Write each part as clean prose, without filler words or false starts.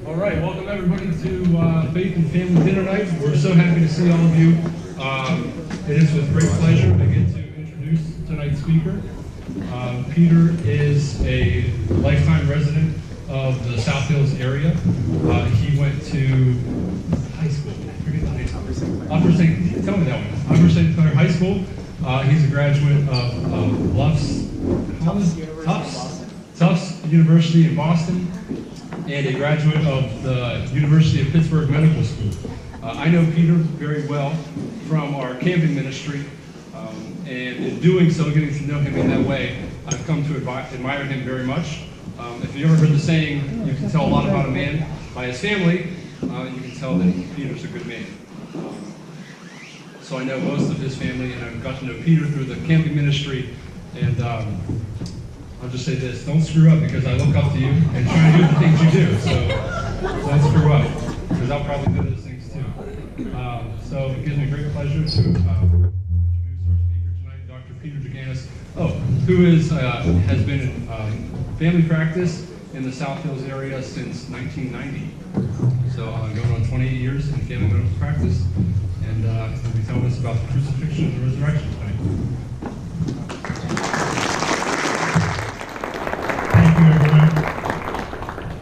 All right, welcome everybody to Faith and Family Dinner Night. We're so happy to see all of you. It is with great pleasure I get to introduce tonight's speaker. Peter is a lifetime resident of the South Hills area. He went to high school. I forget the name. Upper St. Tell me that one. Upper St. Clair High School. He's a graduate of Tufts University in Boston, and a graduate of the University of Pittsburgh Medical School. I know Peter very well from our camping ministry, and in doing so, getting to know him in that way, I've come to admire him very much. If you ever heard the saying, you can tell a lot about a man by his family, you can tell that Peter's a good man. So I know most of his family, and I've got to know Peter through the camping ministry, and I'll just say this, don't screw up, because I look up to you and try to do the things you do, so don't screw up, because I'll probably do those things too. So it gives me great pleasure to introduce our speaker tonight, Dr. Peter Gagianas, who has been in family practice in the South Hills area since 1990. So going on 28 years in family medical practice, and he'll be telling us about the crucifixion and the resurrection tonight.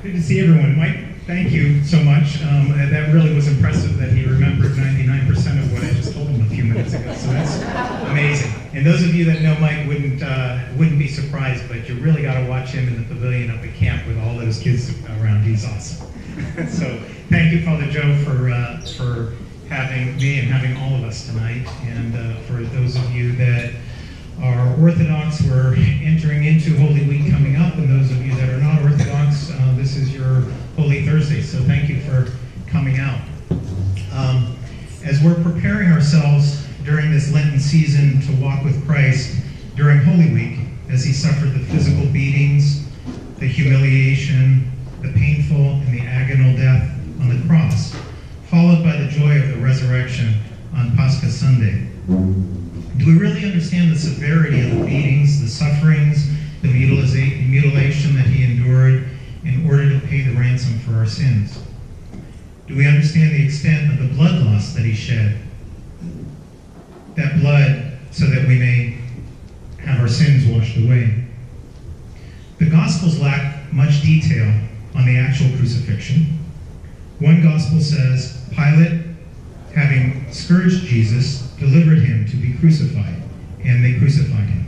Good to see everyone. Mike, thank you so much. That really was impressive that he remembered 99% of what I just told him a few minutes ago. So that's amazing. And those of you that know Mike wouldn't be surprised, but you really got to watch him in the pavilion up at camp with all those kids around. He's awesome. So thank you, Father Joe, for having me and having all of us tonight. And for those of you that are Orthodox, we're entering into Holy Week coming up, and those of you that are not Orthodox, this is your Holy Thursday, so thank you for coming out. As we're preparing ourselves during this Lenten season to walk with Christ during Holy Week, as he suffered the physical beatings, the humiliation, the painful and the agonal death on the cross, followed by the joy of the resurrection on Pascha Sunday. Do we really understand the severity of the beatings, the sufferings, the mutilation that he endured in order to pay the ransom for our sins? Do we understand the extent of the blood loss that he shed? That blood so that we may have our sins washed away. The Gospels lack much detail on the actual crucifixion. One Gospel says, Pilate, having scourged Jesus, delivered him to be crucified, and they crucified him.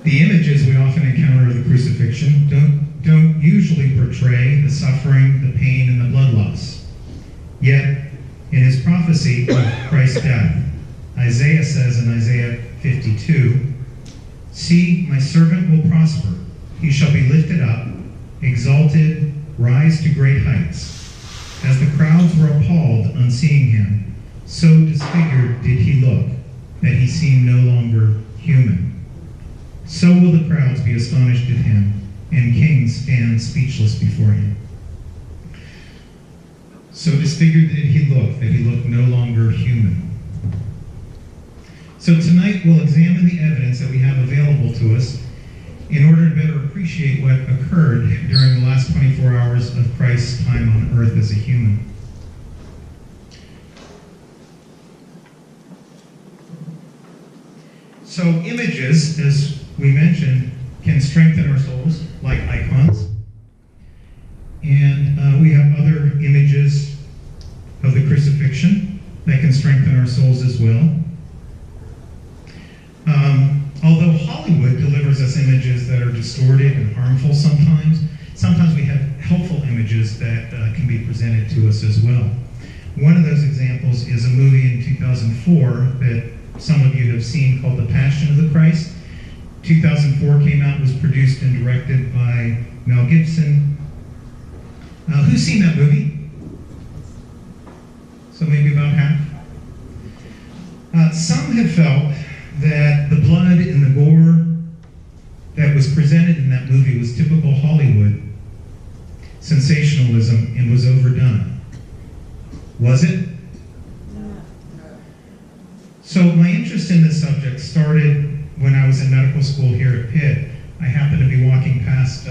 The images we often encounter of the crucifixion don't usually portray the suffering, the pain, and the blood loss. Yet, in his prophecy of Christ's death, Isaiah says in Isaiah 52, "See, my servant will prosper. He shall be lifted up, exalted, rise to great heights. As the crowds were appalled on seeing him, so disfigured did he look, that he seemed no longer human. So will the crowds be astonished at him, and kings stand speechless before him." So disfigured did he look, that he looked no longer human. So tonight we'll examine the evidence that we have available to us in order to better appreciate what occurred during the last 24 hours of Christ's time on earth as a human. So images, as we mentioned, can strengthen our souls, like icons. And we have other images of the crucifixion that can strengthen our souls as well. Although Hollywood delivers us images that are distorted and harmful sometimes we have helpful images that can be presented to us as well. One of those examples is a movie in 2004 that some of you have seen called The Passion of the Christ. 2004 came out, was produced and directed by Mel Gibson. Who's seen that movie? So maybe about half. Some have felt that the blood and the gore that was presented in that movie was typical Hollywood sensationalism and was overdone. Was it? So my interest in this subject started when I was in medical school here at Pitt. I happened to be walking past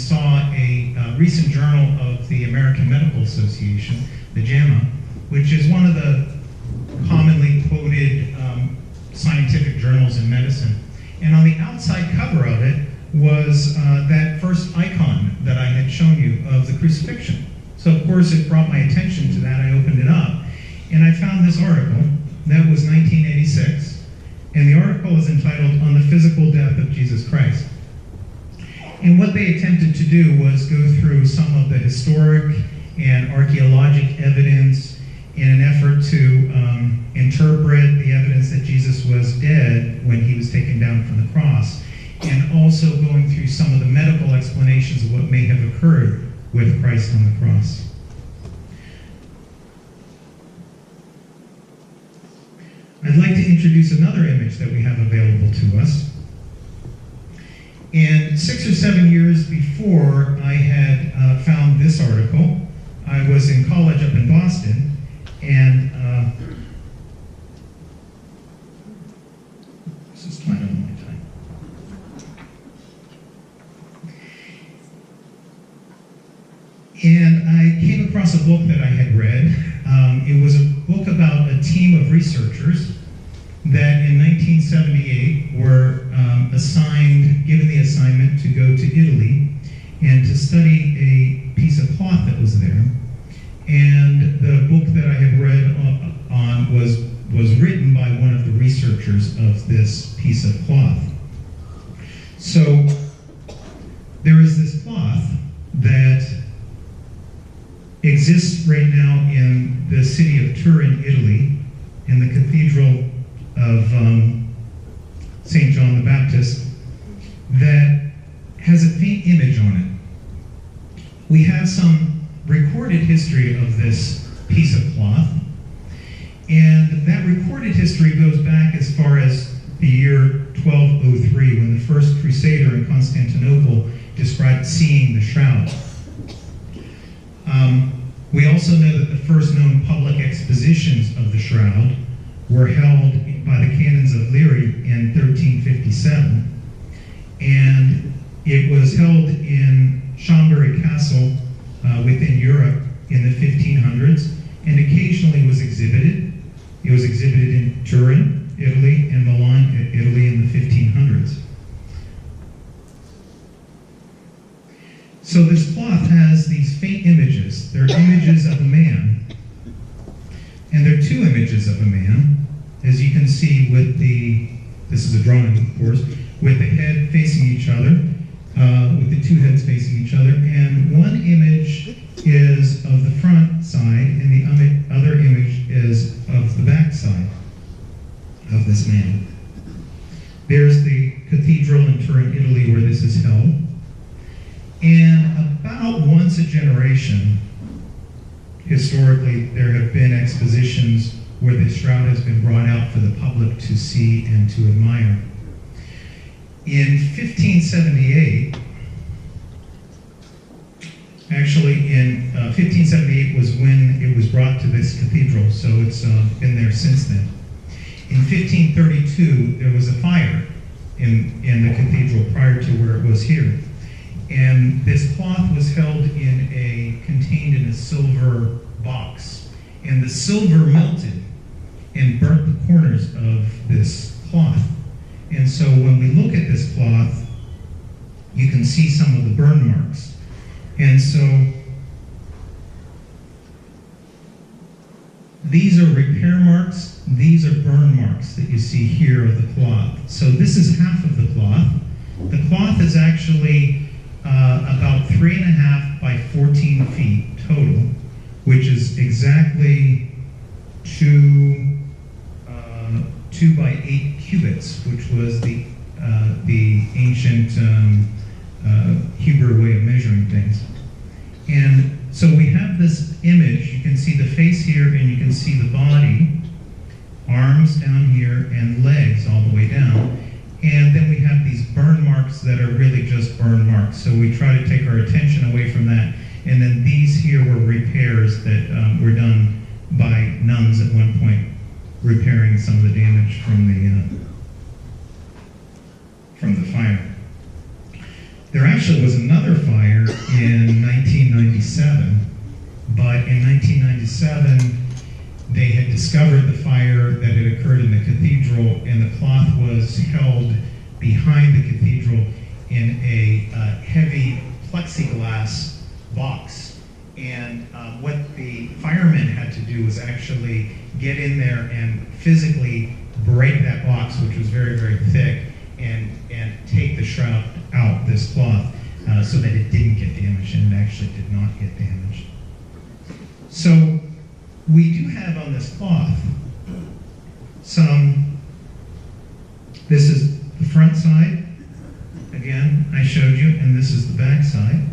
saw a recent journal of the American Medical Association, the JAMA, which is one of the commonly quoted scientific journals in medicine. And on the outside cover of it was that first icon that I had shown you of the crucifixion. So of course it brought my attention to that. I opened it up and I found this article. That was 1986. And the article is entitled "On the Physical Death of Jesus Christ." And what they attempted to do was go through some of the historic and archaeologic evidence in an effort to interpret the evidence that Jesus was dead when he was taken down from the cross, and also going through some of the medical explanations of what may have occurred with Christ on the cross. I'd like to introduce another image that we have available to us. And 6 or 7 years before I had found this article, I was in college up in Boston, and this is right on my time. And I came across a book that I had read. It was a book about a team of researchers that in 1978 were given the assignment to go to Italy and to study a piece of cloth that was there. And the book that I had read on was written by one of the researchers of this piece of cloth. So there is this cloth that exists right now in the city of Turin, Italy, in the Cathedral of St. John the Baptist, that has a faint image on it. We have some recorded history of this piece of cloth, and that recorded history goes back as far as the year 1203, when the first crusader in Constantinople described seeing the shroud. We also know that the first known public expositions of the shroud were held by the canons of Leary in 1357, and it was held in Chambéry Castle within Europe in the 1500s, and occasionally was exhibited. It was exhibited in Turin, Italy, and Milan, Italy in the 1500s. So this cloth has these faint images. They're images of a man, and they're two images of a man, as you can see with this is a drawing, of course, with the head facing each other, with the two heads facing each other, and one image is of the front side, and the other image is of the back side of this man. There's the cathedral in Turin, Italy, where this is held. And about once a generation, historically, there have been expositions where the shroud has been brought out for the public to see and to admire. In 1578, actually in 1578 was when it was brought to this cathedral, so it's been there since then. In 1532, there was a fire in the cathedral prior to where it was here. And this cloth was contained in a silver box. And the silver melted and burnt the corners of this cloth. And so when we look at this cloth, you can see some of the burn marks. And so these are repair marks, these are burn marks that you see here of the cloth. So this is half of the cloth. The cloth is actually about 3.5 by 14 feet total, which is exactly 2 by 8 cubits, which was the ancient Hebrew way of measuring things. And so we have this image. You can see the face here, and you can see the body, arms down here, and legs all the way down. And then we have these burn marks that are really just burn marks. So we try to take our attention away from that. And then these here were repairs that were done by nuns at one point, repairing some of the damage from the fire. There actually was another fire in 1997, but in 1997, they had discovered the fire that had occurred in the cathedral, and the cloth was held behind the cathedral in a heavy plexiglass box. And what the firemen had to do was actually get in there and physically break that box, which was very, very thick, and take the shroud out, this cloth, so that it didn't get damaged, and it actually did not get damaged. So we do have on this cloth this is the front side, again, I showed you, and this is the back side.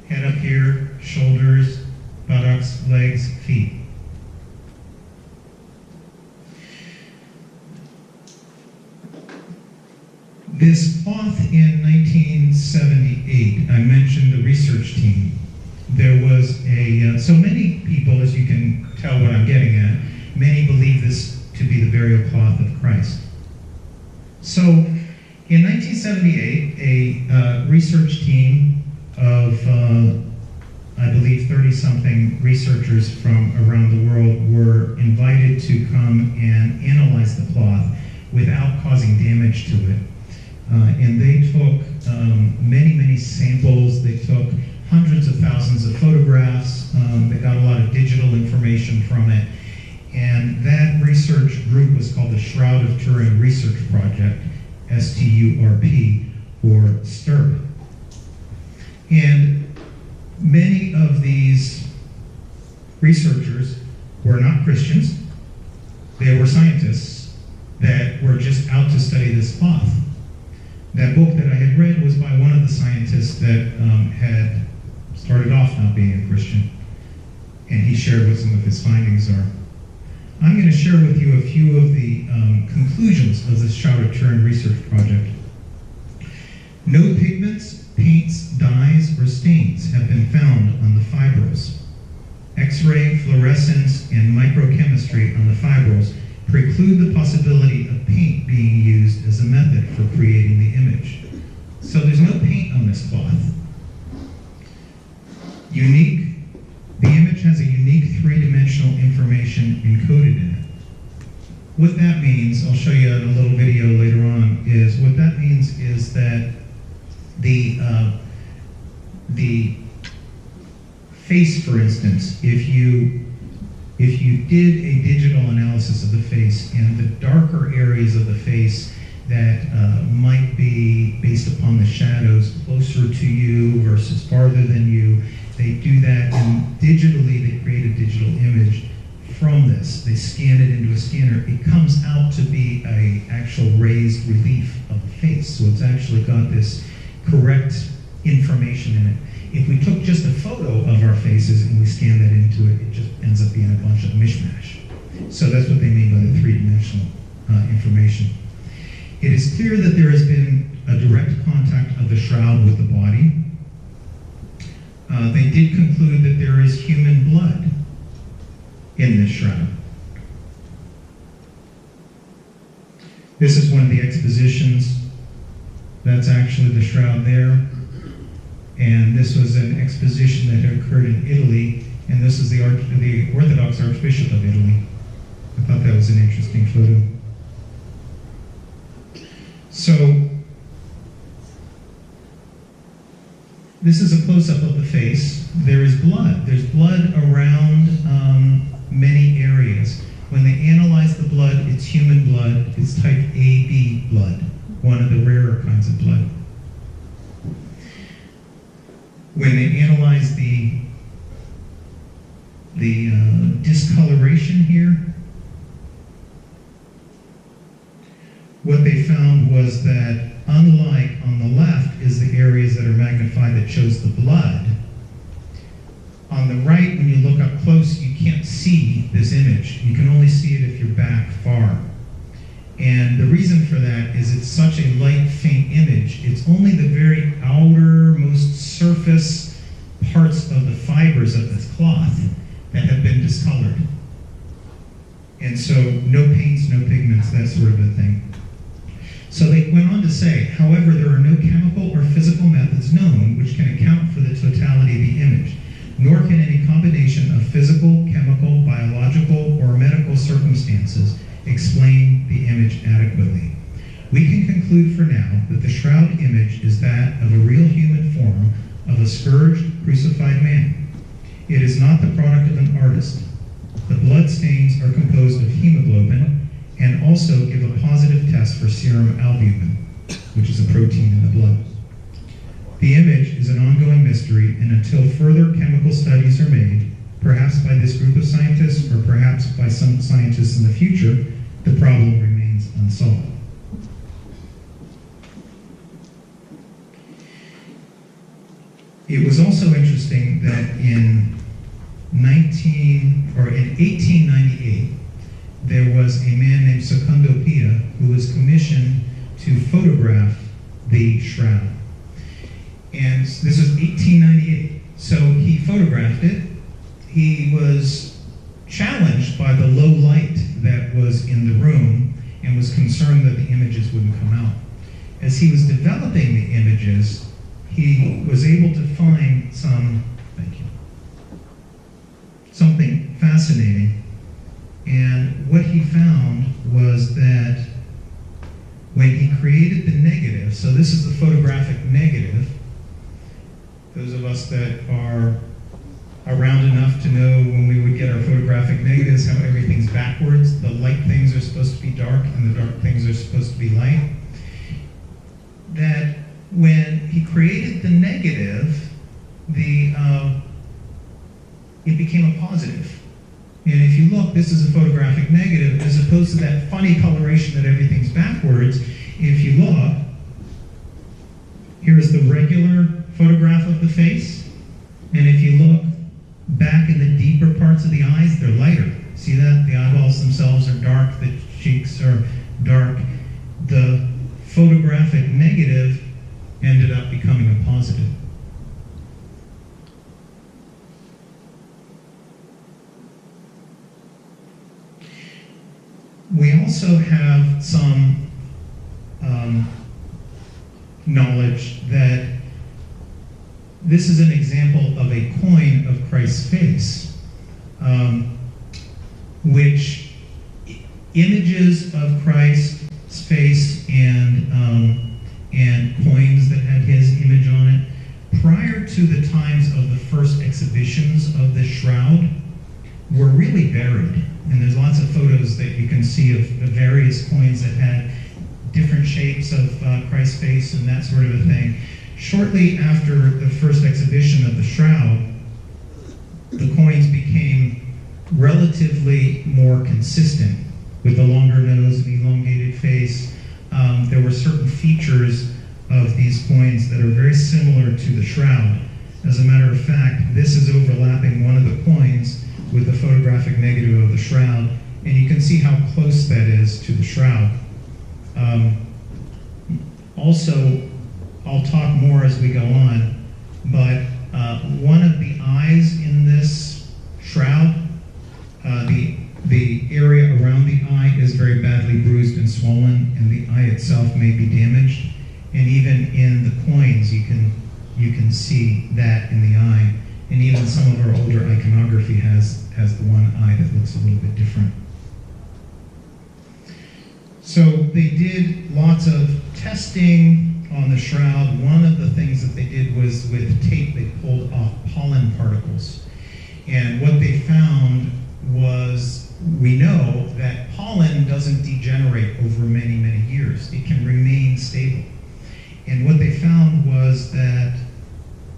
Head up here, shoulders, buttocks, legs, feet. This cloth in 1978, I mentioned the research team. There was so many people, as you can tell what I'm getting at, many believe this to be the burial cloth of Christ. So, in 1978, a research team of, I believe, 30-something researchers from around the world were invited to come and analyze the cloth without causing damage to it. And they took many, many samples. They took hundreds of thousands of photographs. They got a lot of digital information from it. And that research group was called the Shroud of Turin Research Project, STURP, or STURP. And many of these researchers were not Christians. They were scientists that were just out to study this cloth. That book that I had read was by one of the scientists that had started off not being a Christian, and he shared what some of his findings are. I'm going to share with you a few of the conclusions of this Shroud of Turin research project. No pigments, paints, dyes, or stains have been found on the fibrils. X-ray, fluorescence, and microchemistry on the fibrils preclude the possibility of paint being used as a method for creating the image. So there's no paint on this cloth. The image has a unique three-dimensional information encoded in it. What that means, I'll show you in a little video later on, is what that means is that the face, for instance, if you did a digital analysis of the face and the darker areas of the face that might be based upon the shadows closer to you versus farther than you, they do that, and digitally they create a digital image from this. They scan it into a scanner. It comes out to be an actual raised relief of the face. So it's actually got this correct information in it. If we took just a photo of our faces and we scan that into it, it just ends up being a bunch of mishmash. So that's what they mean by the three-dimensional information. It is clear that there has been a direct contact of the shroud with the body. They did conclude that there is human blood in this shroud. This is one of the expositions. That's actually the shroud there. And this was an exposition that had occurred in Italy, and this is the Orthodox Archbishop of Italy. I thought that was an interesting photo. So, this is a close-up of the face. There is blood. There's blood around many areas. When they analyze the blood, it's human blood. It's type AB blood, one of the rarer kinds of blood. When they analyze the discoloration here, what they found was that unlike on the left is the areas that are magnified that shows the blood, on the right, when you look up close, you can't see this image. You can only see it if you're back far. And the reason for that is it's such a light, faint image. It's only the very outermost surface parts of the fibers of this cloth that have been discolored. And so no paints, no pigments, that sort of a thing. So they went on to say, however, there are no chemical or nor can any combination of physical, chemical, biological, or medical circumstances explain the image adequately. We can conclude for now that the shroud image is that of a real human form of a scourged, crucified man. It is not the product of an artist. The blood stains are composed of hemoglobin and also give a positive test for serum albumin, which is a protein in the blood. The image is an ongoing mystery, and until further chemical studies are made, perhaps by this group of scientists or perhaps by some scientists in the future, the problem remains unsolved. It was also interesting that in 1898, there was a man named Secondo Pia who was commissioned to photograph the shroud. And this was 1898. So he photographed it. He was challenged by the low light that was in the room and was concerned that the images wouldn't come out. As he was developing the images, he was able to find something fascinating. And what he found was that when he created the negative, so this is the photographic negative, those of us that are around enough to know when we would get our photographic negatives, how everything's backwards. The light things are supposed to be dark and the dark things are supposed to be light. That when he created the negative, it became a positive. And if you look, this is a photographic negative, as opposed to that funny coloration that everything's backwards. If you look, here's the regular photograph of the face. And if you look back in the deeper parts of the eyes, they're lighter. See that? The eyeballs themselves are dark, the cheeks are dark. The photographic negative ended up becoming a positive. We also have some knowledge that this is an example of a coin of Christ's face, which images of Christ's face and coins that had his image on it, prior to the times of the first exhibitions of the shroud, were really buried. And there's lots of photos that you can see of the various coins that had different shapes of Christ's face and that sort of a thing. Shortly after the first exhibition of the shroud, the coins became relatively more consistent with the longer nose and elongated face. There were certain features of these coins that are very similar to the shroud. As a matter of fact, this is overlapping one of the coins with the photographic negative of the shroud, and you can see how close that is to the shroud. Also, I'll talk more as we go on, but one of the eyes in this shroud, the area around the eye is very badly bruised and swollen, and the eye itself may be damaged. And even in the coins, you can see that in the eye. And even some of our older iconography has the one eye that looks a little bit different. So they did lots of testing on the shroud. One of the things that they did was with tape, they pulled off pollen particles. And what they found was, we know that pollen doesn't degenerate over many, many years. It can remain stable. And what they found was that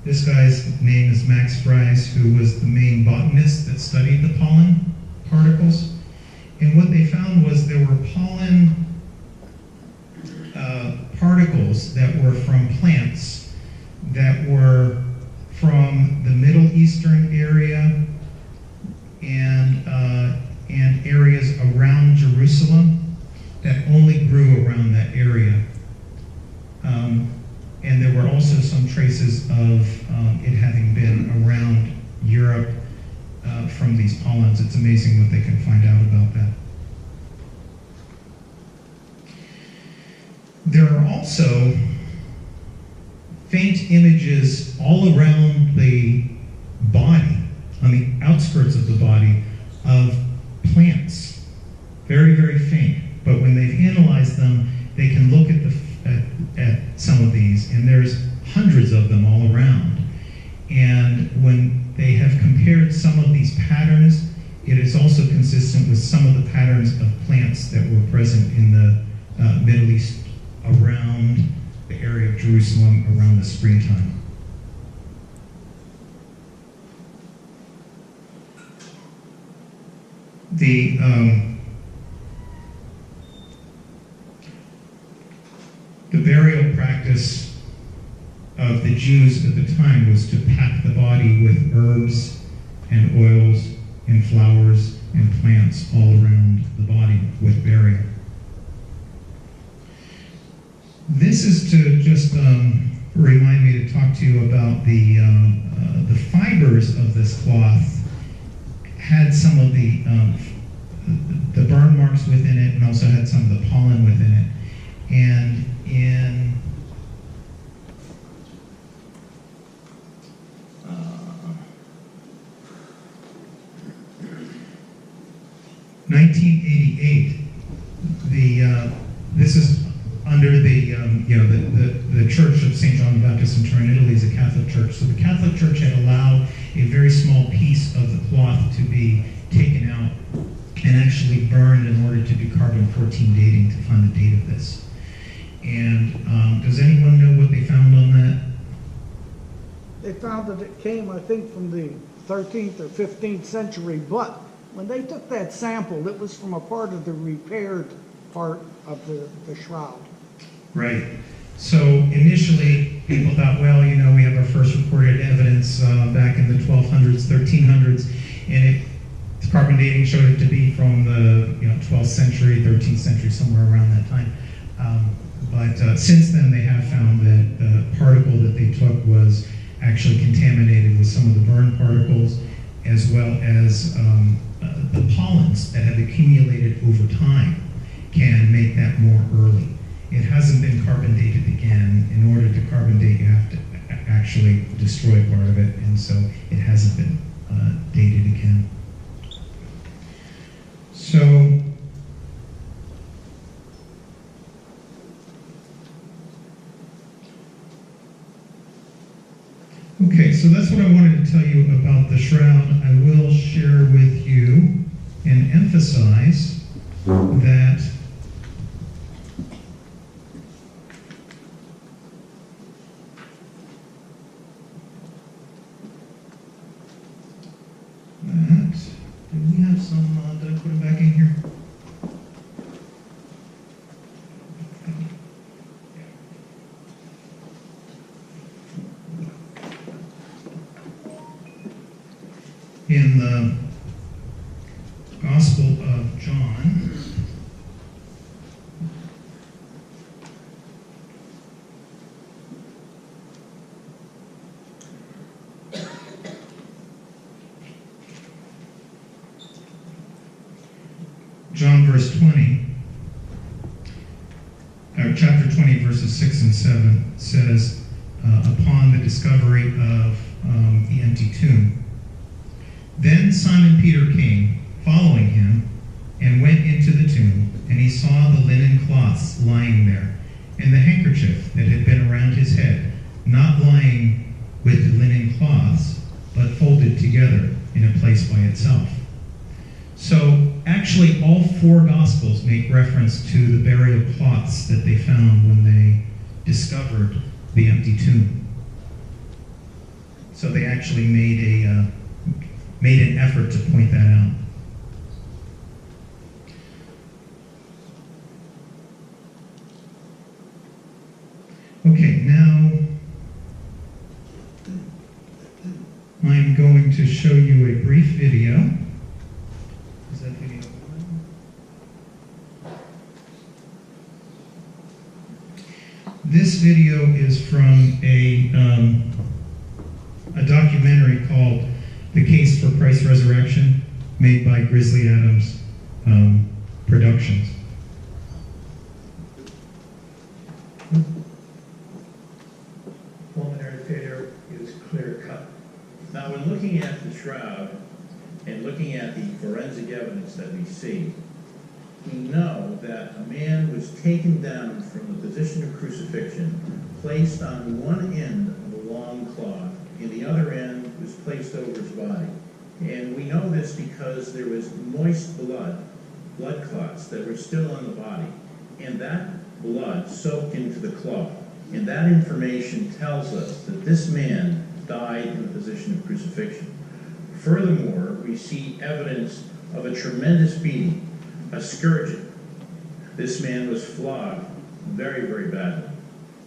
this guy's name is Max Fries, who was the main botanist that studied the pollen particles. And what they found was there were pollen particles that were from plants that were from the Middle Eastern area and areas around Jerusalem that only grew around that area. And there were also some traces of it having been around Europe from these pollens. It's amazing what they can find out about that. There are also faint images all around the body, on the outskirts of the body, of plants. Very, very faint. But when they've analyzed them, they can look at some of these, and there's hundreds of them all around. And when they have compared some of these patterns, it is also consistent with some of the patterns of plants that were present in the Middle East around the area of Jerusalem around the springtime. The burial practice of the Jews at the time was to pack the body with herbs and oils and flowers and plants all around the body with burial. This is to just remind me to talk to you about the fibers of this cloth had some of the burn marks within it, and also had some of the pollen within it. And in 1988, this is under the Church of St. John the Baptist in Turin, Italy, is a Catholic church. So the Catholic Church had allowed a very small piece of the cloth to be taken out and actually burned in order to do carbon-14 dating to find the date of this. And does anyone know what they found on that? They found that it came, I think, from the 13th or 15th century, but when they took that sample, it was from a part of the repaired part of the shroud. Right. So initially, people thought, well, you know, we have our first recorded evidence back in the 1200s, 1300s, and the carbon dating showed it to be from the 12th century, 13th century, somewhere around that time. But since then, they have found that the particle that they took was actually contaminated with some of the burn particles, as well as the pollens that have accumulated over time can make that more early. It hasn't been carbon dated again. In order to carbon date, you have to actually destroy part of it, and so it hasn't been dated again. So, okay, so that's what I wanted to tell you about the shroud. I will share with you and emphasize that did we have some, did I put it back in here? In the Gospel of John, John verse 20, or chapter 20, verses 6 and 7 says, upon the discovery of the empty tomb, then Simon Peter came, following him, and went into the tomb, and he saw the linen cloths lying there, and the handkerchief that had been around his head, not lying with the linen cloths, but folded together in a place by itself. So actually all four Gospels make reference to the burial cloths that they found when they discovered the empty tomb. So they actually made an effort to point that out. Okay, now I'm going to show you a brief video. Is that video on? This video is from a documentary called The Case for Christ's Resurrection, made by Grizzly Adams Productions. Pulmonary failure is clear cut. Now, when looking at the shroud and looking at the forensic evidence that we see, we know that a man was taken down from the position of crucifixion, placed on one end of a long cloth, and the other end was placed over his body. And we know this because there was moist blood clots that were still on the body, and that blood soaked into the cloth. And that information tells us that this man died in the position of crucifixion. Furthermore, we see evidence of a tremendous beating, a scourging. This man was flogged very, very badly.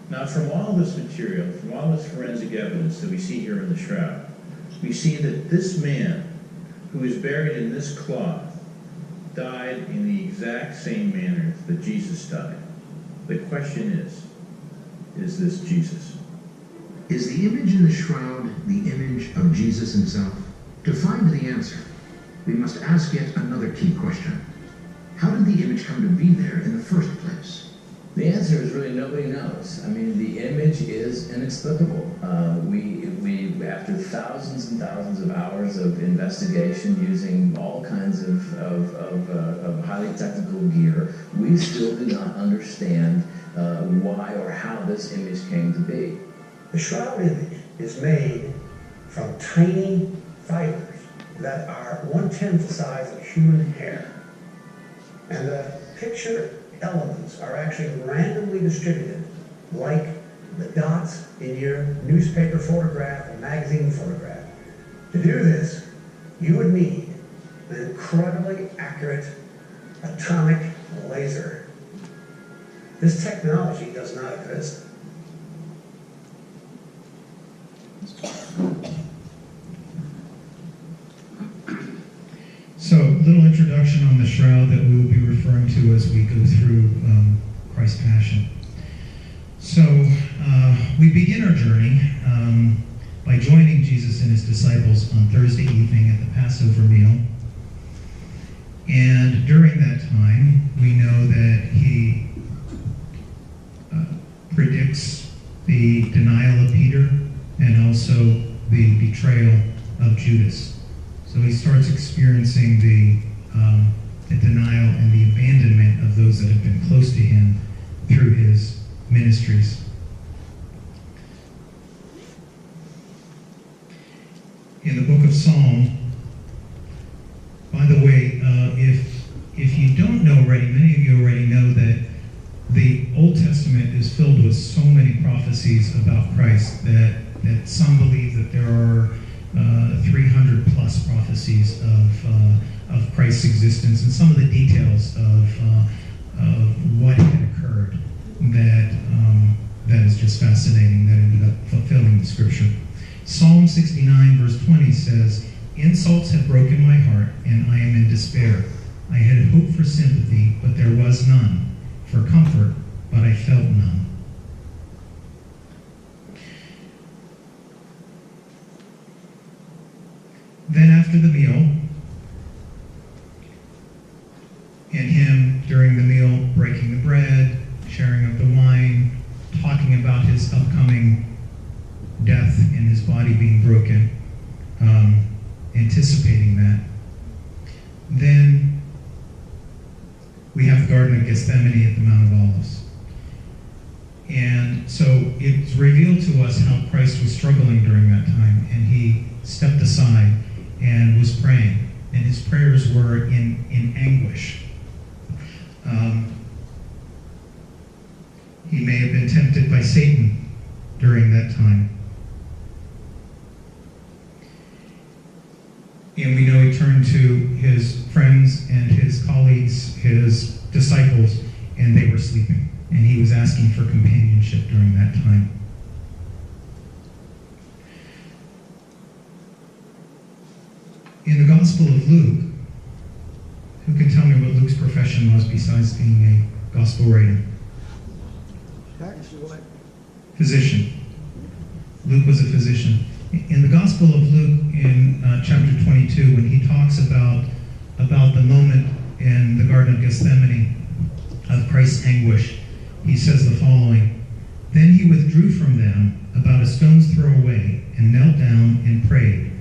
Now, from all this material, from all this forensic evidence that we see here in the shroud, we see that this man, who is buried in this cloth, died in the exact same manner that Jesus died. The question is this Jesus? Is the image in the shroud the image of Jesus himself? To find the answer, we must ask yet another key question. How did the image come to be there in the first place? The answer is really nobody knows. I mean, the image is inexplicable. We after thousands and thousands of hours of investigation using all kinds of highly technical gear, we still do not understand why or how this image came to be. The shroud image is made from tiny fibers that are 1/10 the size of human hair. And the picture elements are actually randomly distributed like the dots in your newspaper photograph or magazine photograph. To do this, you would need an incredibly accurate atomic laser. This technology does not exist. So, little introduction on the shroud that we will be referring to as we go through Christ's Passion. So, we begin our journey by joining Jesus and his disciples on Thursday evening at the Passover meal. And during that time, we know that he predicts the denial of Peter and also the betrayal of Judas. So he starts experiencing the denial and the abandonment of those that have been close to him through his ministries. In the book of Psalm, by the way, if you don't know already, many of you already know that the Old Testament is filled with so many prophecies about Christ that some believe that there are 300 plus prophecies of Christ's existence and some of the details of what had occurred that is just fascinating, that ended up fulfilling the scripture. Psalm 69 verse 20 says, "Insults have broken my heart, and I am in despair. I had hoped for sympathy, but there was none. For comfort, but I felt none." Then after the meal, and him during the meal breaking the bread, sharing up the wine, talking about his upcoming death and his body being broken, anticipating that. Then we have the Garden of Gethsemane at the Mount of Olives. And so it's revealed to us how Christ was struggling during that time, and he stepped aside and was praying, and his prayers were in anguish. He may have been tempted by Satan during that time. And we know he turned to his friends and his colleagues, his disciples, and they were sleeping. And he was asking for companionship during that time. In the Gospel of Luke, who can tell me what Luke's profession was besides being a gospel writer? Physician. Luke was a physician. In the Gospel of Luke, in chapter 22, when he talks about the moment in the Garden of Gethsemane of Christ's anguish, he says the following: "Then he withdrew from them about a stone's throw away and knelt down and prayed,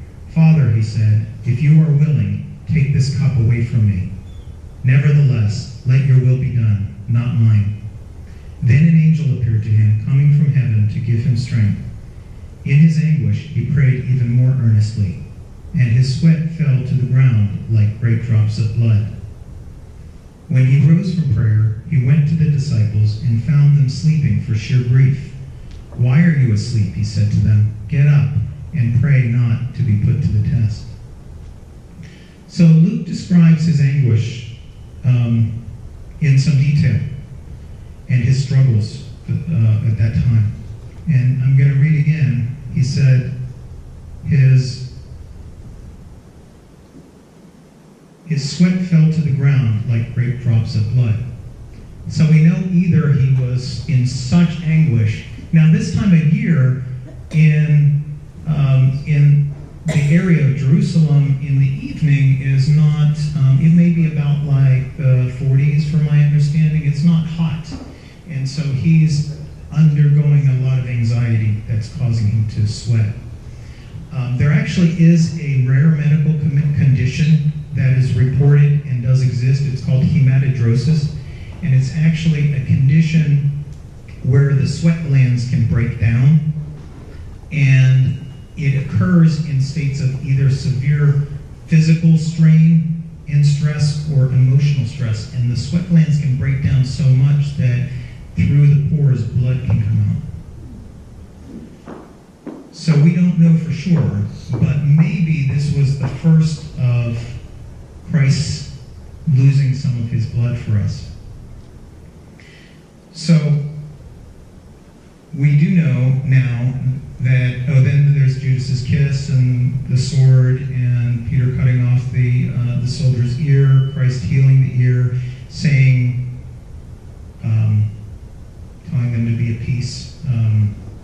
if you are willing, take this cup away from me. Nevertheless, let your will be done, not mine." Then an angel appeared to him, coming from heaven to give him strength. In his anguish, he prayed even more earnestly, and his sweat fell to the ground like great drops of blood. When he rose from prayer, he went to the disciples and found them sleeping for sheer grief. "Why are you asleep?" he said to them. "Get up and pray not to be put to the test." So Luke describes his anguish in some detail and his struggles at that time. And I'm going to read again. He said his sweat fell to the ground like great drops of blood. So we know either he was in such anguish. Now this time of year in the area of Jerusalem in the evening is not, it may be about like the 40s from my understanding. It's not hot. And so he's undergoing a lot of anxiety that's causing him to sweat. There actually is a rare medical condition that is reported and does exist. It's called hematidrosis, and it's actually a condition where the sweat glands can break down, and it occurs in states of either severe physical strain and stress or emotional stress, and the sweat glands can break down so much that through the pores blood can come out. So we don't know for sure, but maybe this was the first of Christ losing some of his blood for us. So we do know now that, then there's Judas's kiss and the sword and Peter cutting off the soldier's ear, Christ healing the ear, saying, telling them to be at peace,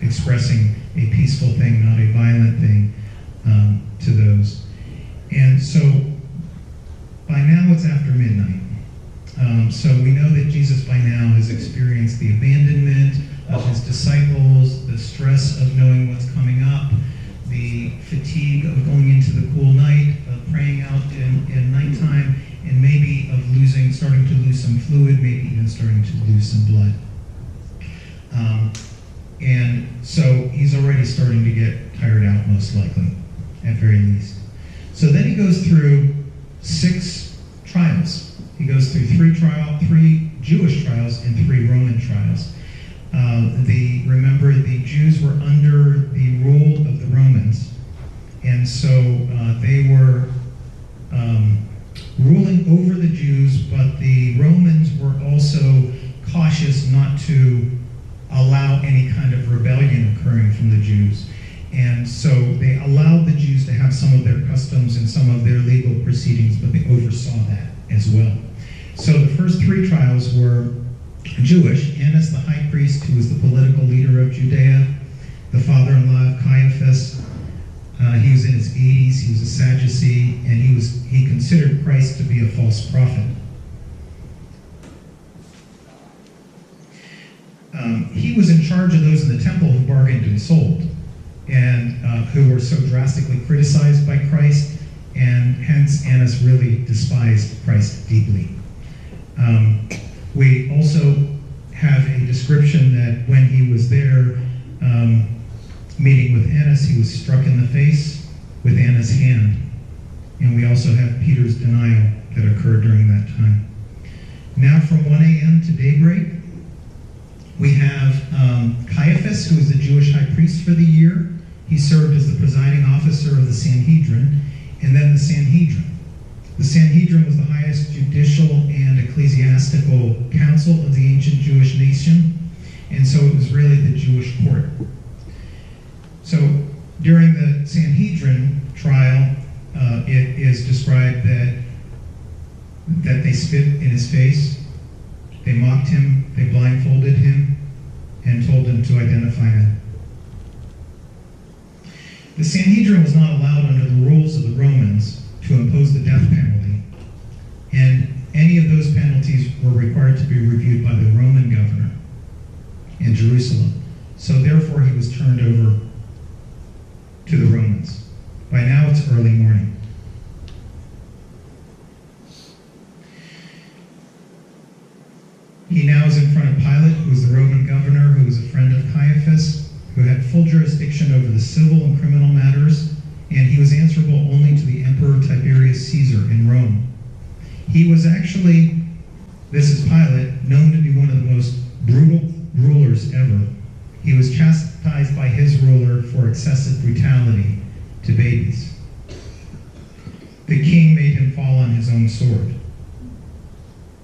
expressing a peaceful thing, not a violent thing to those. And so by now it's after midnight. So we know that Jesus by now has experienced the abandonment of his disciples, the stress of knowing what's coming up, the fatigue of going into the cool night, of praying out in nighttime, and maybe of starting to lose some fluid, maybe even starting to lose some blood. And so he's already starting to get tired out, most likely, at very least. So then he goes through 6 trials. He goes through 3 Jewish trials and 3 Roman trials. Remember, the Jews were under the rule of the Romans, and so they were ruling over the Jews, but the Romans were also cautious not to allow any kind of rebellion occurring from the Jews. And so they allowed the Jews to have some of their customs and some of their legal proceedings, but they oversaw that as well. So the first 3 trials were Jewish. Annas the high priest, who was the political leader of Judea, the father-in-law of Caiaphas. He was in his 80s, he was a Sadducee, and he considered Christ to be a false prophet. He was in charge of those in the temple who bargained and sold, and who were so drastically criticized by Christ, and hence Annas really despised Christ deeply. We also have a description that when he was there meeting with Annas, he was struck in the face with Annas' hand. And we also have Peter's denial that occurred during that time. Now from 1 a.m. to daybreak, we have Caiaphas, who was the Jewish high priest for the year. He served as the presiding officer of the Sanhedrin, and then the Sanhedrin. The Sanhedrin was the highest judicial and ecclesiastical council of the ancient Jewish nation, and so it was really the Jewish court. So during the Sanhedrin trial, it is described that they spit in his face, they mocked him, they blindfolded him, and told him to identify them. The Sanhedrin was not allowed under the rules of the Romans to impose the death penalty, and any of those penalties were required to be reviewed by the Roman governor in Jerusalem. So therefore he was turned over to the Romans. By now it's early morning. full jurisdiction over the civil and criminal matters, and he was answerable only to the Emperor Tiberius Caesar in Rome. He was actually, this is Pilate, known to be one of the most brutal rulers ever. He was chastised by his ruler for excessive brutality to babies. The king made him fall on his own sword,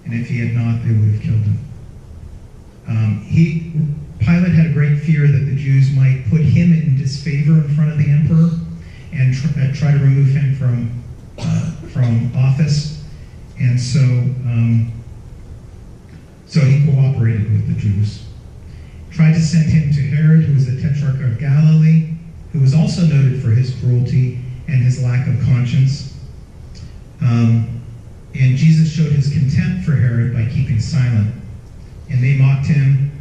and if he had not, they would have killed him. Pilate had a great fear that the Jews might put him in disfavor in front of the emperor and try to remove him from office, and so he cooperated with the Jews. Tried to send him to Herod, who was the Tetrarch of Galilee, who was also noted for his cruelty and his lack of conscience. And Jesus showed his contempt for Herod by keeping silent. And they mocked him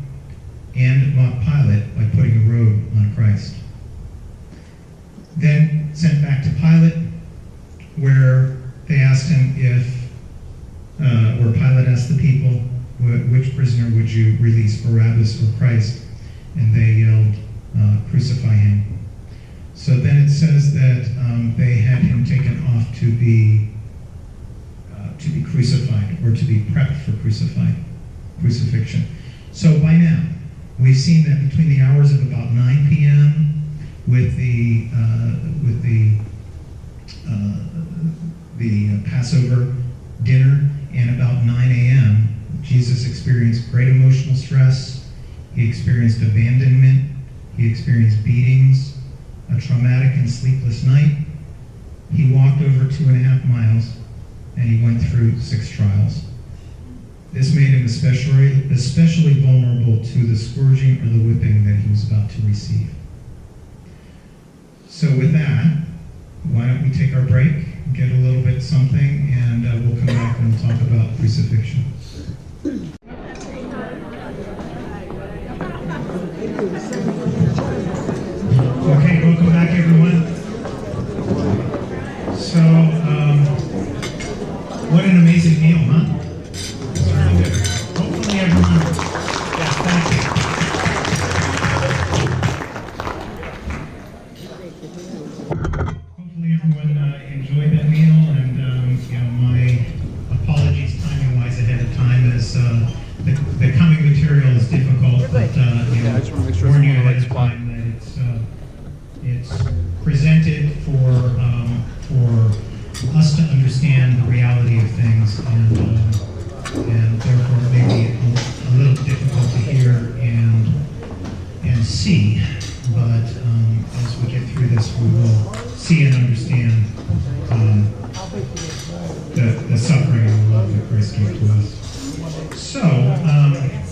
and mocked Pilate by putting a robe on Christ. Then sent back to Pilate, where they asked him where Pilate asked the people, which prisoner would you release, Barabbas or Christ? And they yelled, crucify him. So then it says that they had him taken off to be crucified, or to be prepped for crucifixion. So by now, we've seen that between the hours of about 9 p.m. with the Passover dinner and about 9 a.m., Jesus experienced great emotional stress. He experienced abandonment. He experienced beatings, a traumatic and sleepless night. He walked over 2.5 miles, and he went through 6 trials. This made him especially vulnerable to the scourging or the whipping that he was about to receive. So with that, why don't we take our break, get a little bit something, and we'll come back and we'll talk about crucifixion. Okay, welcome back, everyone. So, what an amazing meal, huh? It's really good. Hopefully everyone, yeah, thank you. Hopefully everyone enjoyed that meal, and my apologies timing-wise ahead of time, as the coming material is difficult, but I just want to make sure warn it's you on the right ahead of spot. time that it's presented for us to understand the reality of things, and therefore it may be a little difficult to hear and see, but as we get through this, we will see and understand the suffering and the love that Christ gave to us. So,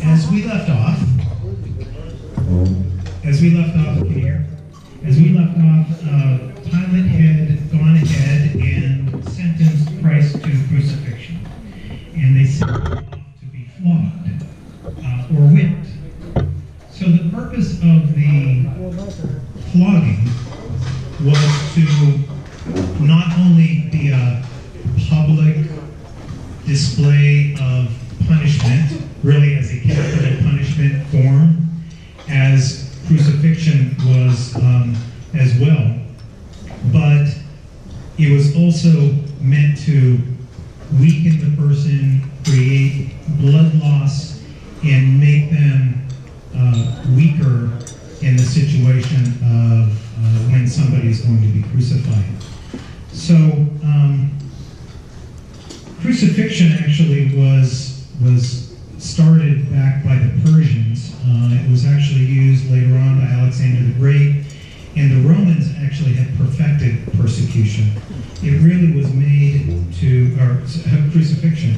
as we left off, Pilate had gone ahead and sentenced Christ to crucifixion, and they sent him off to be flogged or whipped. So the purpose of the flogging was to not only be a public display of punishment, really as a capital punishment form, as crucifixion was as well, but it was also meant to weaken the person, create blood loss, and make them weaker in the situation of when somebody is going to be crucified. So crucifixion actually was started back by the Persians. It was actually used later on by Alexander the Great, and the Romans actually had perfected persecution. It really was made to, or crucifixion,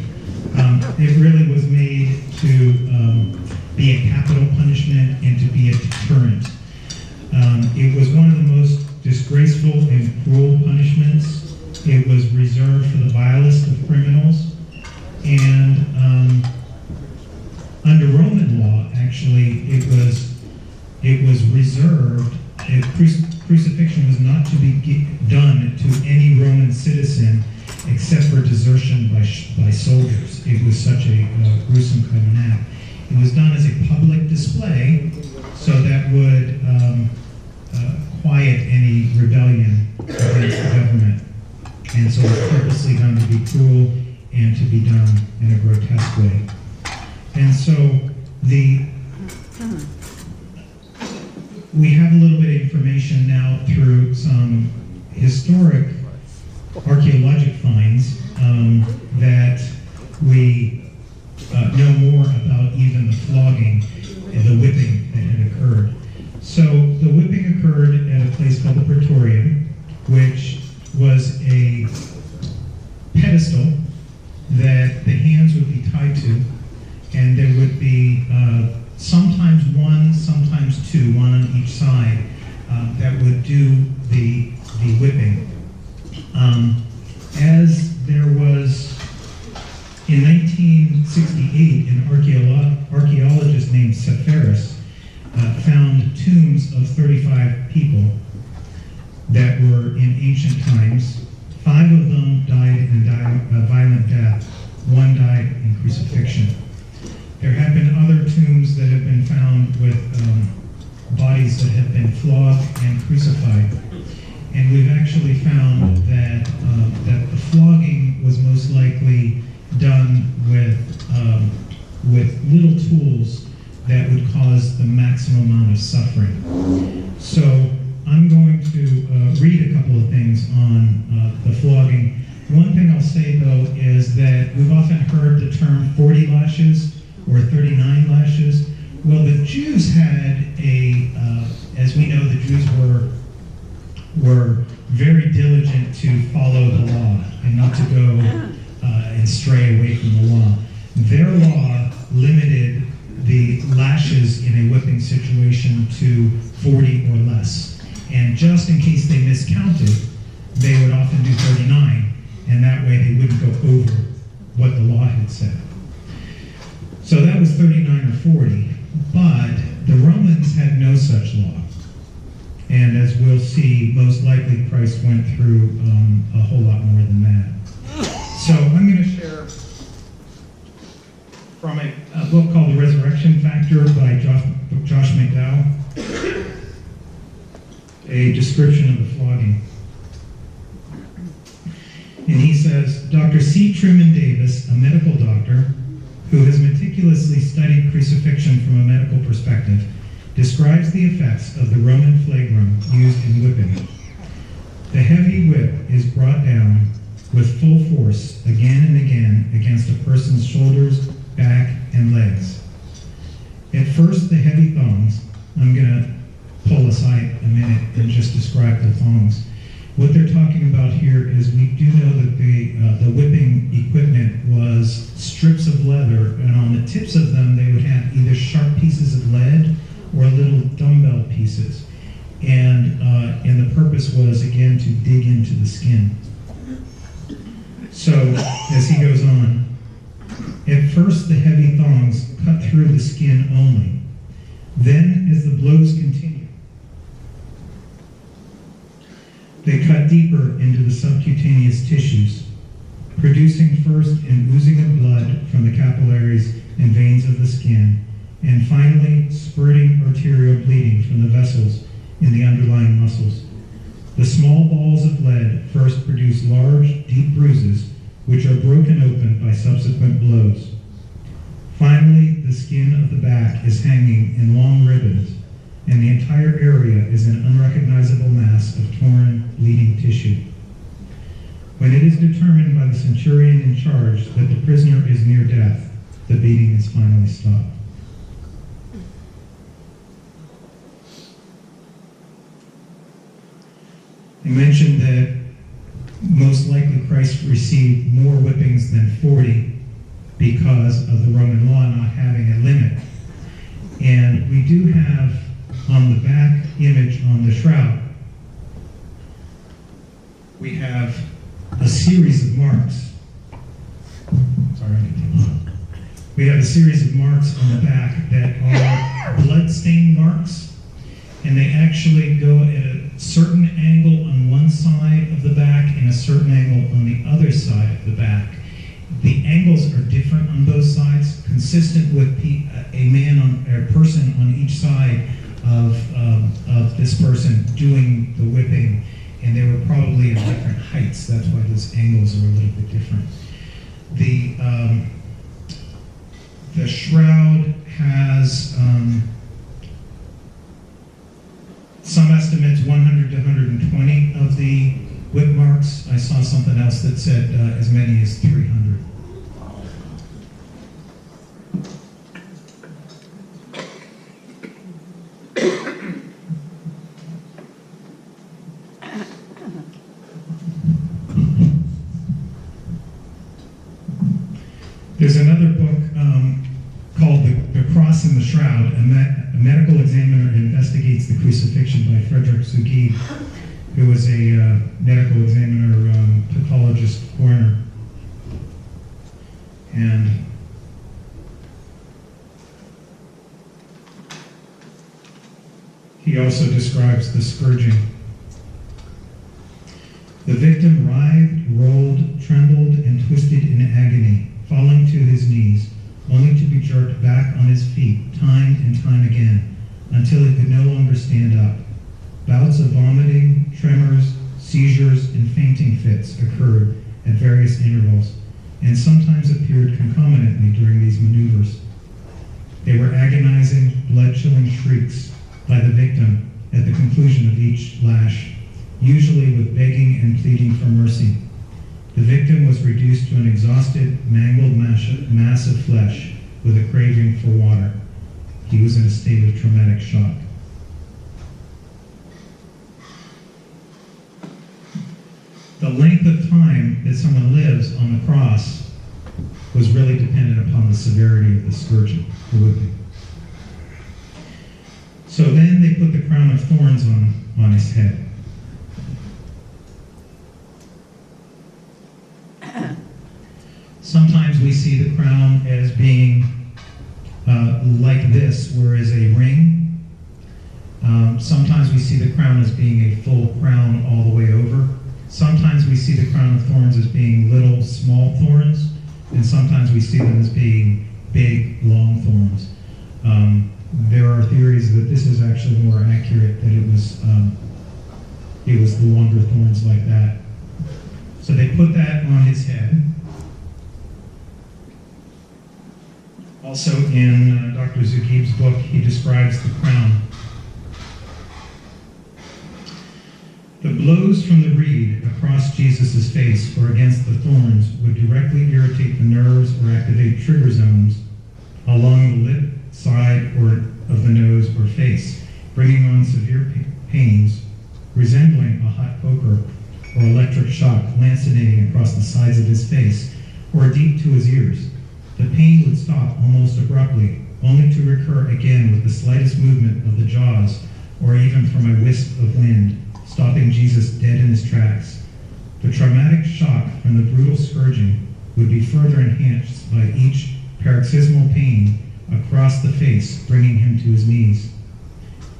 it really was made to be a capital punishment and to be a deterrent. It was one of the most disgraceful and cruel punishments. It was reserved for the vilest of criminals, and under Roman law, actually, it was reserved. Crucifixion was not to be done to any Roman citizen except for desertion by soldiers. It was such a gruesome kind of act. It was done as a public display, so that would quiet any rebellion against the government. And so it's purposely done to be cruel and to be done in a grotesque way. And so we have a little bit of information now through some historic archaeologic finds that we know more about even the flogging and the whipping that had occurred. So the whipping occurred at a place called the Praetorium, which was a pedestal that the hands would be tied to, and there would be sometimes one, sometimes two, one on each side, that would do the whipping. As there was, in 1968, an archaeologist named Sepphoris found tombs of 35 people that were in ancient times. 5 of them died in a violent death. 1 died in crucifixion. There have been other tombs that have been found with bodies that have been flogged and crucified. And we've actually found that that the flogging was most likely done with little tools that would cause the maximum amount of suffering. So I'm going to read a couple of things on the flogging. One thing I'll say, though, is that we've often heard the term 40 lashes or 39 lashes. Well, the Jews had as we know, the Jews were very diligent to follow the law and not to go and stray away from the law. Their law limited the lashes in a whipping situation to 40 or less. And just in case they miscounted, they would often do 39, and that way they wouldn't go over what the law had said. So that was 39 or 40, but the Romans had no such law. And as we'll see, most likely Christ went through a whole lot more than that. So I'm going to share from a book called The Resurrection Factor by Josh McDowell, a description of the flogging. And he says, Dr. C. Truman Davis, a medical doctor who has meticulously studied crucifixion from a medical perspective, describes the effects of the Roman flagrum used in whipping. The heavy whip is brought down with full force again and again against a person's shoulders, back, and legs. At first, the heavy thongs, I'm going to pull aside a minute and just describe the thongs. What they're talking about here is we do know that the whipping equipment was strips of leather, and on the tips of them they would have either sharp pieces of lead or little dumbbell pieces. And the purpose was, again, to dig into the skin. So, as he goes on, at first the heavy thongs cut through the skin only. Then, as the blows continue, they cut deeper into the subcutaneous tissues, producing first an oozing of blood from the capillaries and veins of the skin, and finally spurting arterial bleeding from the vessels in the underlying muscles. The small balls of lead first produce large, deep bruises, which are broken open by subsequent blows. Finally, the skin of the back is hanging in long ribbons, and the entire area is an unrecognizable mass of torn, bleeding tissue. When it is determined by the centurion in charge that the prisoner is near death, the beating is finally stopped. I mentioned that most likely Christ received more whippings than 40 because of the Roman law not having a limit. And we do have on the back image on the shroud, we have a series of marks. Sorry, we have a series of marks on the back that are blood-stained marks, and they actually go at a certain angle on one side of the back and a certain angle on the other side of the back. The angles are different on both sides, consistent with a person on each side of this person doing the whipping, and they were probably at different heights. That's why those angles are a little bit different. The shroud has some estimates 100 to 120 of the whip marks. I saw something else that said as many as 300. There's another book called The Cross and the Shroud. A medical examiner investigates the crucifixion by Frederick Zugibe, who was a medical examiner, pathologist, coroner. And he also describes the scourging. The victim writhed, rolled, trembled, and twisted in agony, falling to his knees, only to be jerked back on his feet time and time again, until he could no longer stand up. Bouts of vomiting, tremors, seizures, and fainting fits occurred at various intervals, and sometimes appeared concomitantly during these maneuvers. They were agonizing, blood-chilling shrieks by the victim at the conclusion of each lash, usually with begging and pleading for mercy. The victim was reduced to an exhausted, mangled mass of flesh with a craving for water. He was in a state of traumatic shock. The length of time that someone lives on the cross was really dependent upon the severity of the scourging, the whipping. So then they put the crown of thorns on his head. Sometimes we see the crown as being like this, whereas a ring. Sometimes we see the crown as being a full crown all the way over. Sometimes we see the crown of thorns as being little, small thorns, and sometimes we see them as being big, long thorns. There are theories that this is actually more accurate, that it was the longer thorns like that. So they put that on his head. Also in Dr. Zugibe's book, he describes the crown. The blows from the reed across Jesus' face or against the thorns would directly irritate the nerves or activate trigger zones along the lip, side, or of the nose or face, bringing on severe pains resembling a hot poker or electric shock lancinating across the sides of his face or deep to his ears. The pain would stop almost abruptly, only to recur again with the slightest movement of the jaws or even from a wisp of wind, stopping Jesus dead in his tracks. The traumatic shock from the brutal scourging would be further enhanced by each paroxysmal pain across the face, bringing him to his knees.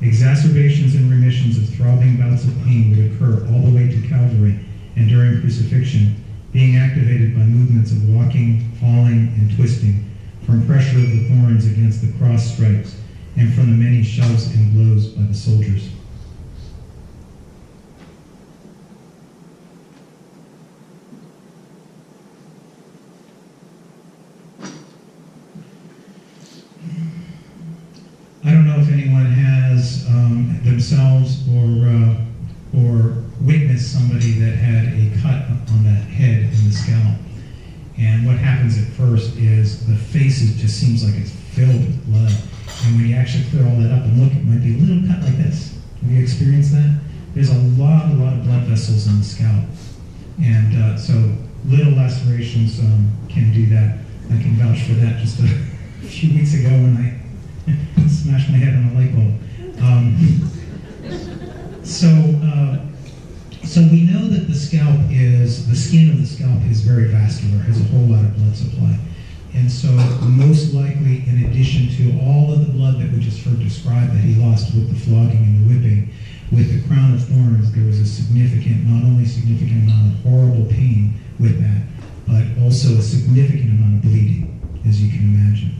Exacerbations and remissions of throbbing bouts of pain would occur all the way to Calvary and during crucifixion, being activated by movements of walking, falling, and twisting, from pressure of the thorns against the cross stripes, and from the many shoves and blows by the soldiers. I don't know if anyone has themselves or witnessed somebody that had a cut on the head and the scalp. And what happens at first is the face just seems like it's filled with blood. And when you actually clear all that up and look, it might be a little cut like this. Have you experienced that? There's a lot of blood vessels in the scalp. And so little lacerations can do that. I can vouch for that just a few weeks ago when I smashed my head on a light bulb. So we know that the skin of the scalp is very vascular, has a whole lot of blood supply. And so most likely, in addition to all of the blood that we just heard described that he lost with the flogging and the whipping, with the crown of thorns, there was a not only significant amount of horrible pain with that, but also a significant amount of bleeding, as you can imagine.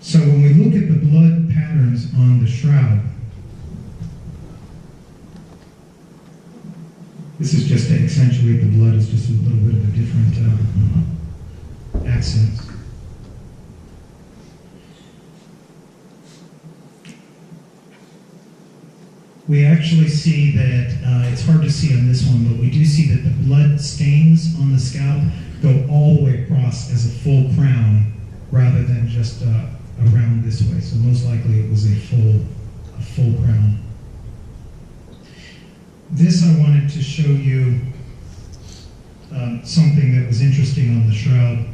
So when we look at the blood patterns on the shroud, this is just to accentuate the blood, is just a little bit of a different accent. We actually see that, it's hard to see on this one, but we do see that the blood stains on the scalp go all the way across as a full crown rather than just around this way. So most likely it was a full crown. This I wanted to show you something that was interesting on the shroud.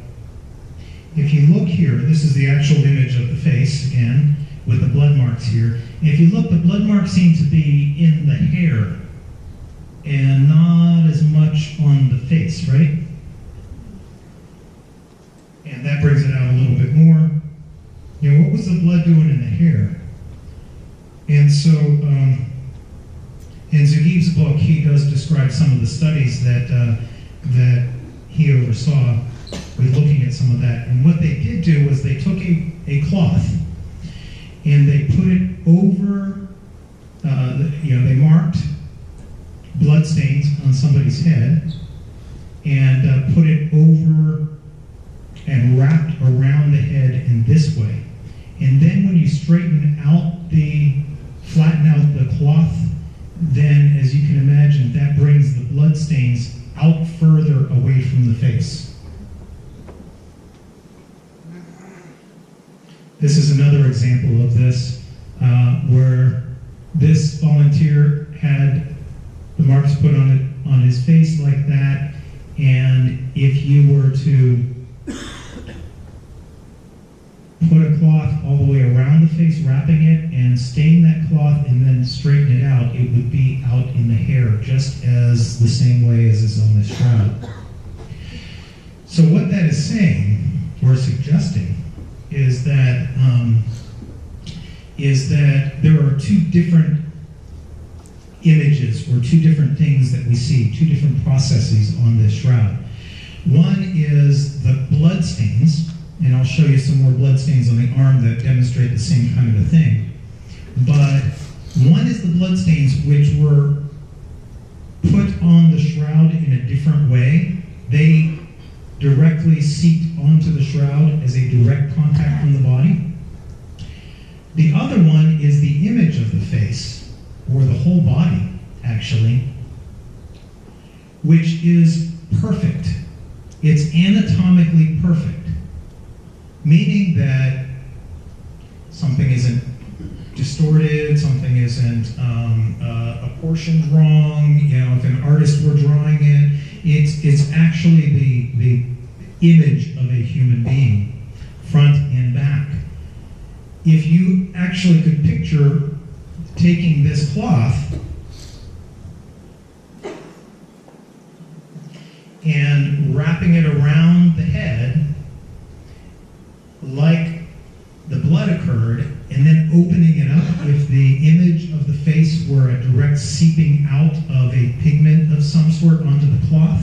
If you look here, this is the actual image of the face again, with the blood marks here. If you look, the blood marks seem to be in the hair and not as much on the face, right? And that brings it out a little bit more. You know, what was the blood doing in the hair? And so, in Zagib's book, he does describe some of the studies that he oversaw with looking at some of that. And what they did do was they took a cloth and they put it over, they marked blood stains on somebody's head and put it over and wrapped around the head in this way. And then when you flatten out the cloth, then as you can imagine, that brings the blood stains out further away from the face. This is another example of this, where this volunteer had the marks put on his face like that, and if you were to put a cloth all the way around the face, wrapping it, and stain that cloth and then straighten it out, it would be out in the hair, just as the same way as is on this shroud. So what that is saying, or suggesting, is that there are two different images, or two different things that we see, two different processes on this shroud. One is the blood stains, and I'll show you some more blood stains on the arm that demonstrate the same kind of a thing. But one is the blood stains which were put on the shroud in a different way. They directly seeped onto the shroud as a direct contact from the body. The other one is the image of the face, or the whole body, actually, which is perfect. It's anatomically perfect. Meaning that something isn't distorted, something isn't apportioned wrong. You know, if an artist were drawing it, it's actually the image of a human being, front and back. If you actually could picture taking this cloth and wrapping it around the head, like the blood occurred, and then opening it up, if the image of the face were a direct seeping out of a pigment of some sort onto the cloth,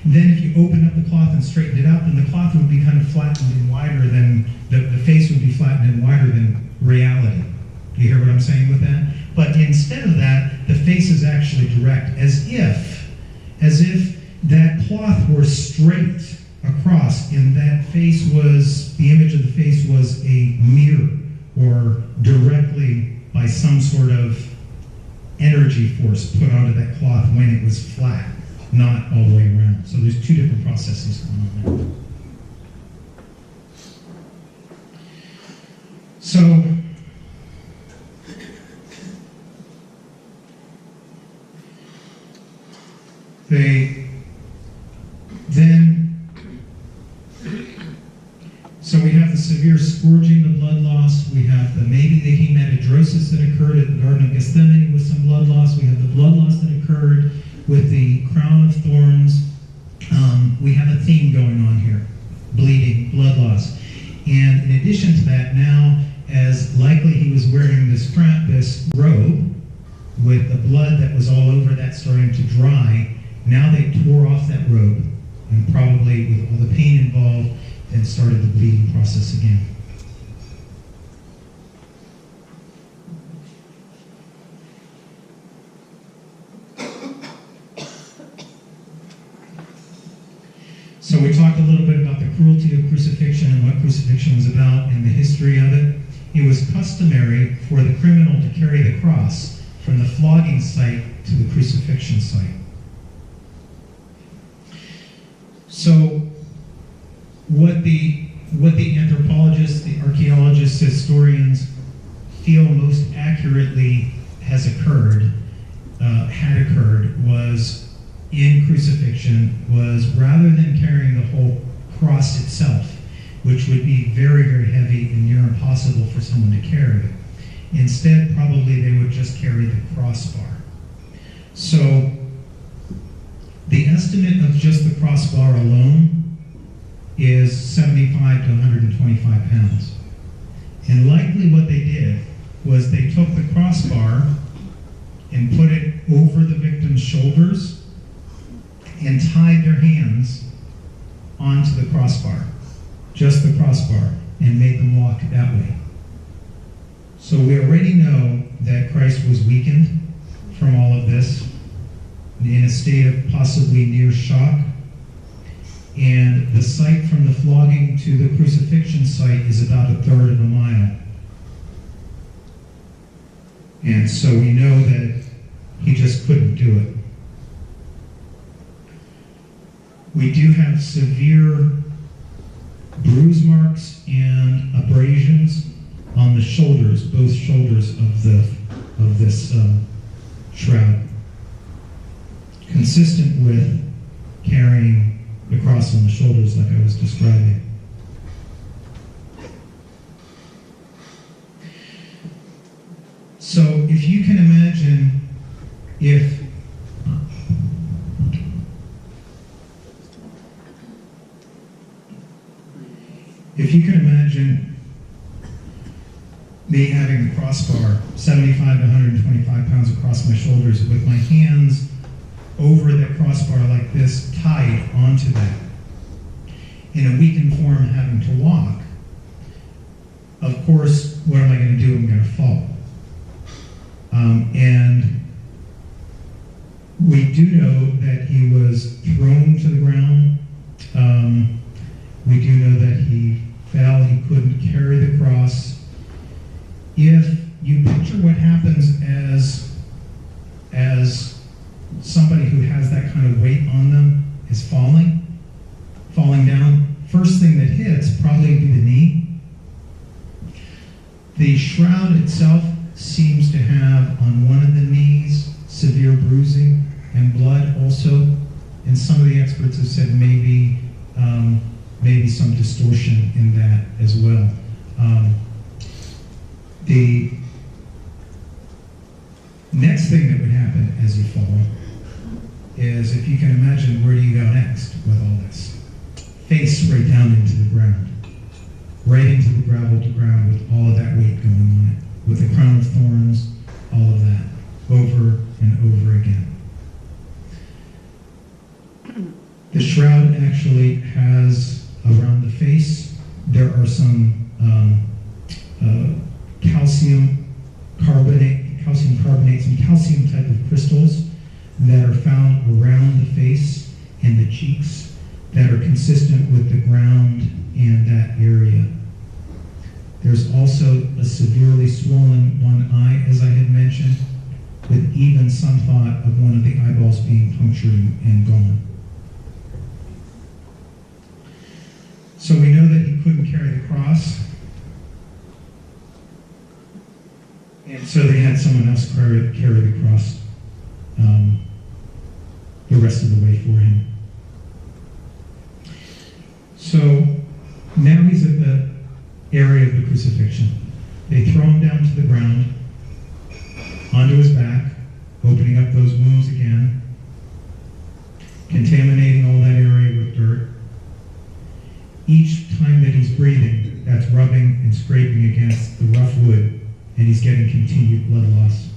then if you open up the cloth and straighten it out, then the cloth would be kind of flattened and wider than, the face would be flattened and wider than reality. You hear what I'm saying with that? But instead of that, the face is actually direct, as if that cloth were straight across, and that face was, the image of the face was a mirror, or directly by some sort of energy force put onto that cloth when it was flat, not all the way around. So there's two different processes going on there. So So we have the severe scourging, the blood loss. We have maybe the hematidrosis that occurred at the Garden of Gethsemane with some blood loss. We have the blood loss that occurred with the crown of thorns. We have a theme going on here: bleeding, blood loss. And in addition to that, now, as likely he was wearing this robe with the blood that was all over that starting to dry. Now they tore off that robe, and probably with all the pain involved, then started the bleeding process again. So we talked a little bit about the cruelty of crucifixion and what crucifixion was about and the history of it. It was customary for the criminal to carry the cross from the flogging site to the crucifixion site. So what the anthropologists, the archaeologists, historians feel most accurately has occurred, had occurred, was in crucifixion, was rather than carrying the whole cross itself, which would be very, very heavy and near impossible for someone to carry, instead probably they would just carry the crossbar. So the estimate of just the crossbar alone is 75 to 125 pounds. And likely what they did was they took the crossbar and put it over the victim's shoulders and tied their hands onto the crossbar, just the crossbar, and made them walk that way. So we already know that Christ was weakened from all of this, in a state of possibly near shock, and the site from the flogging to the crucifixion site is about 1/3 of a mile. And so we know that he just couldn't do it. We do have severe bruise marks and abrasions on the shoulders, both shoulders of this shroud, consistent with carrying the cross on the shoulders like I was describing. So if you can imagine if you can imagine me having the crossbar 75 to 125 pounds across my shoulders with my hands over that crossbar like this, tied onto that, in a weakened form having to walk, of course, what am I going to do? I'm going to fall. And we do know that he was thrown to the ground. We do know that he fell, he couldn't carry the cross. If you picture what happens as somebody who has that kind of weight on them is falling down, first thing that hits probably would be the knee. The shroud itself seems to have on one of the knees severe bruising and blood also, and some of the experts have said maybe some distortion in that as well. The next thing that would happen as you fall is, if you can imagine, where do you go next with all this? Face right down into the ground, right into the gravel to ground with all of that weight going on it, with the crown of thorns, all of that, over and over again. The shroud actually has, around the face, there are some calcium carbonates and calcium type of crystals that are found around the face and the cheeks that are consistent with the ground in that area. There's also a severely swollen one eye, as I had mentioned, with even some thought of one of the eyeballs being punctured and gone. So we know that he couldn't carry the cross, and so they had someone else carry the cross the rest of the way for him. So now he's at the area of the crucifixion. They throw him down to the ground, onto his back, opening up those wounds again, contaminating all that area with dirt. each time that he's breathing, that's rubbing and scraping against the rough wood, and he's getting continued blood loss.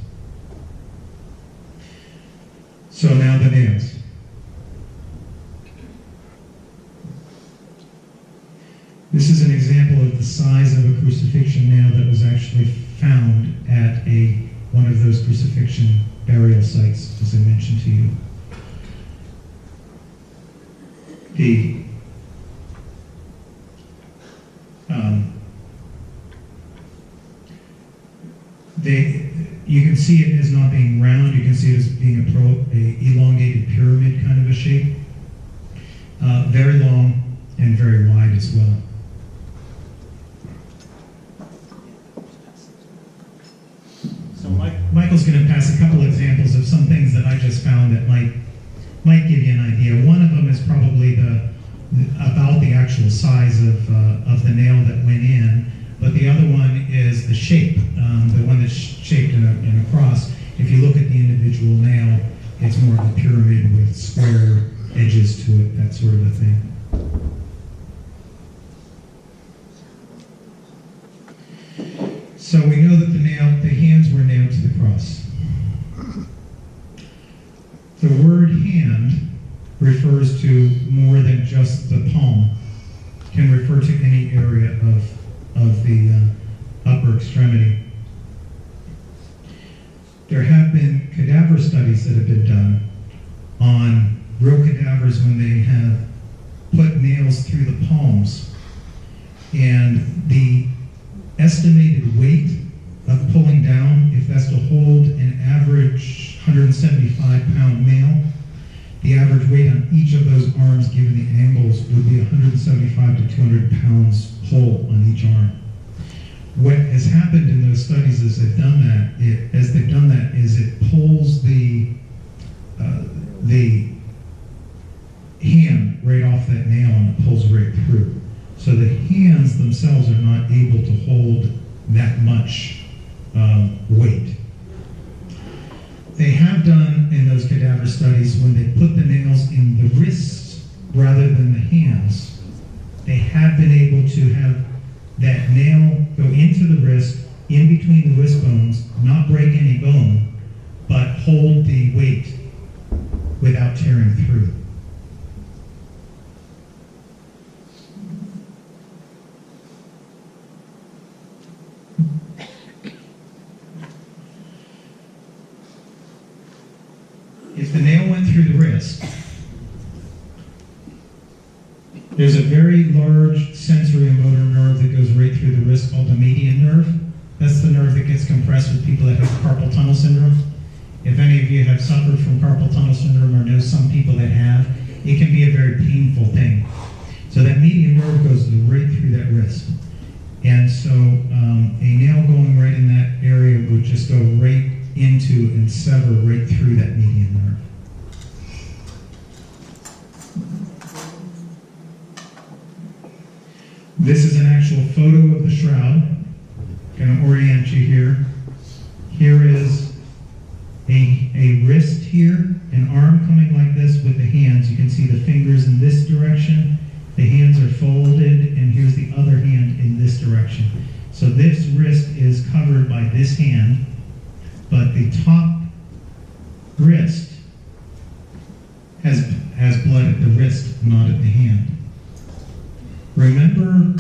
So now the nails. This is an example of the size of a crucifixion nail that was actually found at one of those crucifixion burial sites, as I mentioned to you. You can see it as not being round. You can see it as being a elongated pyramid kind of a shape. Very long and very wide as well. So Michael's going to pass a couple examples of some things that I just found that might give you an idea. One of them is probably about the actual size of the nail that went in, but the other one is the shape, the one that's shaped in a cross. If you look at the individual nail, it's more of a pyramid with square edges to it, that sort of a thing. So we know that the hands were nailed to the cross. The word hand refers to more than just the palm. It can refer to any area of the upper extremity. There have been cadaver studies that have been done on real cadavers when they have put nails through the palms, and the estimated weight of pulling down, if that's to hold an average 175-pound male, the average weight on each of those arms, given the angles, would be 175 to 200 pounds pull on each arm. What has happened in those studies as they've done that, is it pulls the hand right off that nail and it pulls right through. So the hands themselves are not able to hold that much weight. They have done in those cadaver studies, when they put the nails in the wrists rather than the hands, they have been able to have that nail go into the wrist, in between the wrist bones, not break any bone, but hold the weight without tearing through. If the nail went through the wrist, there's a very large sensory and motor nerve that goes right through the wrist called the median nerve. That's the nerve that gets compressed with people that have carpal tunnel syndrome. If any of you have suffered from carpal tunnel syndrome or know some people that have, it can be a very painful thing. So that median nerve goes right through that wrist. And so a nail going right in that area would just go right into and sever right through that median nerve. This is an actual photo of the shroud. Going to orient you here. Here is a wrist here, an arm coming like this with the hands. You can see the fingers in this direction. The hands are folded, and here's the other hand in this direction. So this wrist is covered by this hand, but the top wrist has blood at the wrist, not at the hand. Remember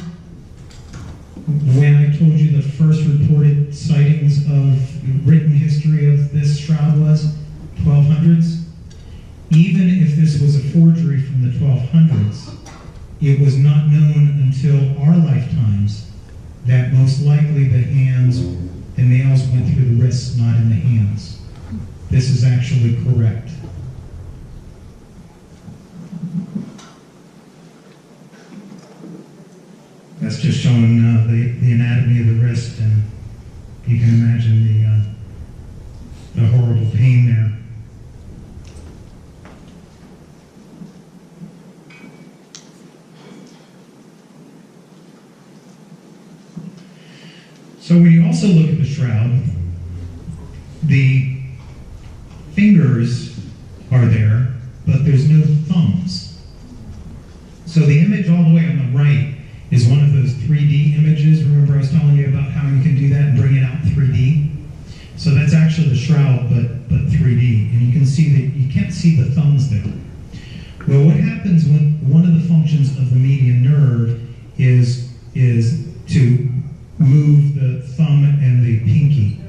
when I told you the first reported sightings of written history of this shroud was 1200s? Even if this was a forgery from the 1200s, it was not known until our lifetimes that most likely the nails went through the wrists, not in the hands. This is actually correct. That's just showing the anatomy of the wrist, and you can imagine the horrible pain there. So when you also look at the shroud, the fingers are there, but there's no thumbs. So the image all the way on the right shroud, but 3D, and you can see that you can't see the thumbs there. Well, what happens when one of the functions of the median nerve is to move the thumb and the pinky.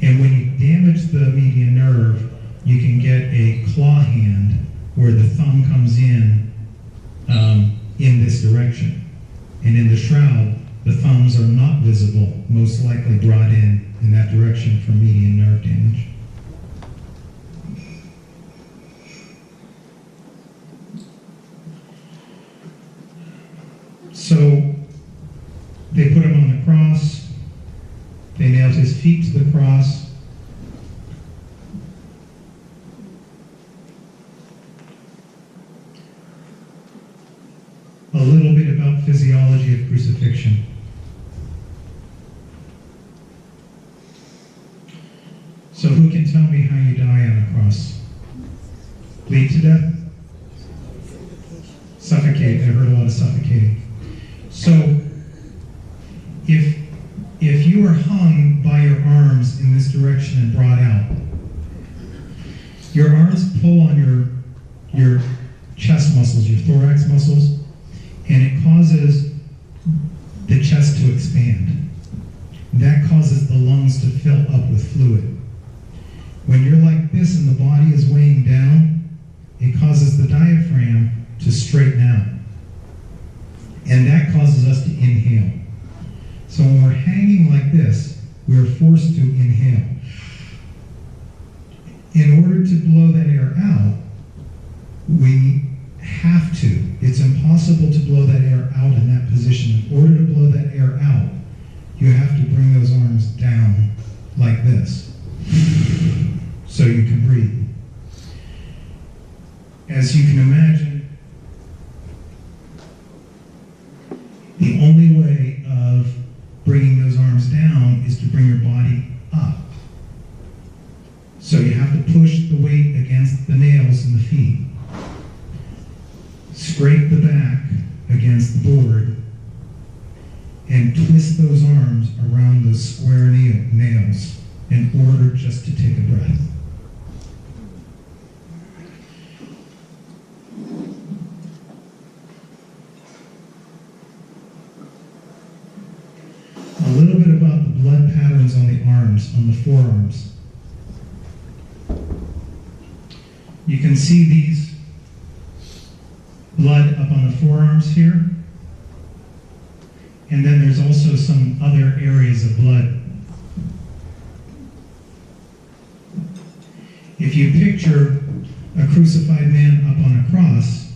And when you damage the median nerve, you can get a claw hand where the thumb comes in this direction. And in the shroud, the thumbs are not visible, most likely brought in that direction from median nerve damage. So they put him on the cross, they nailed his feet to the cross. A little bit about physiology of crucifixion. So who can tell me how you die on a cross? Bleed to death? Suffocate. I heard a lot of suffocating. So if you are hung by your arms in this direction and brought out, your arms pull on your chest muscles, your thorax muscles, and it causes the chest to expand. That causes the lungs to fill up with fluid. When you're like this and the body is weighing down, it causes the diaphragm to straighten out. And that causes us to inhale. So when we're hanging like this, we're forced to inhale. In order to blow that air out, we have to. It's impossible to blow that air out in that position. In order to blow that air out, you have to bring those arms down like this so you can breathe. As you can imagine, the only way of bringing those arms down is to bring your body up. So you have to push the weight against the nails in the feet. Scrape the back against the board and twist those arms around those square nails in order just to take a breath. A little bit about the blood patterns on the arms, on the forearms. You can see these blood up on the forearms here. And then there's also some other areas of blood. If you picture a crucified man up on a cross,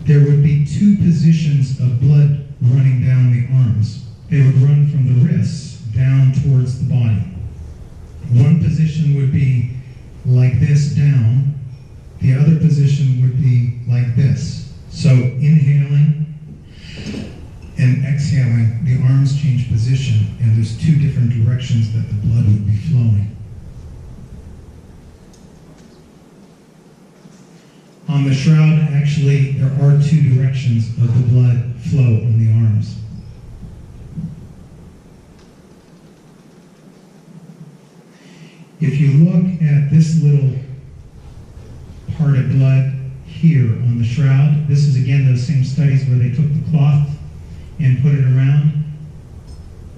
there would be two positions of blood running down the arms. They would run from the wrists down towards the body. One position would be like this down. The other position would be like this. So inhaling and exhaling, the arms change position, and there's two different directions that the blood would be flowing. On the shroud, actually, there are two directions of the blood flow on the arms. If you look at this little part of blood here on the shroud, this is again those same studies where they took the cloth and put it around.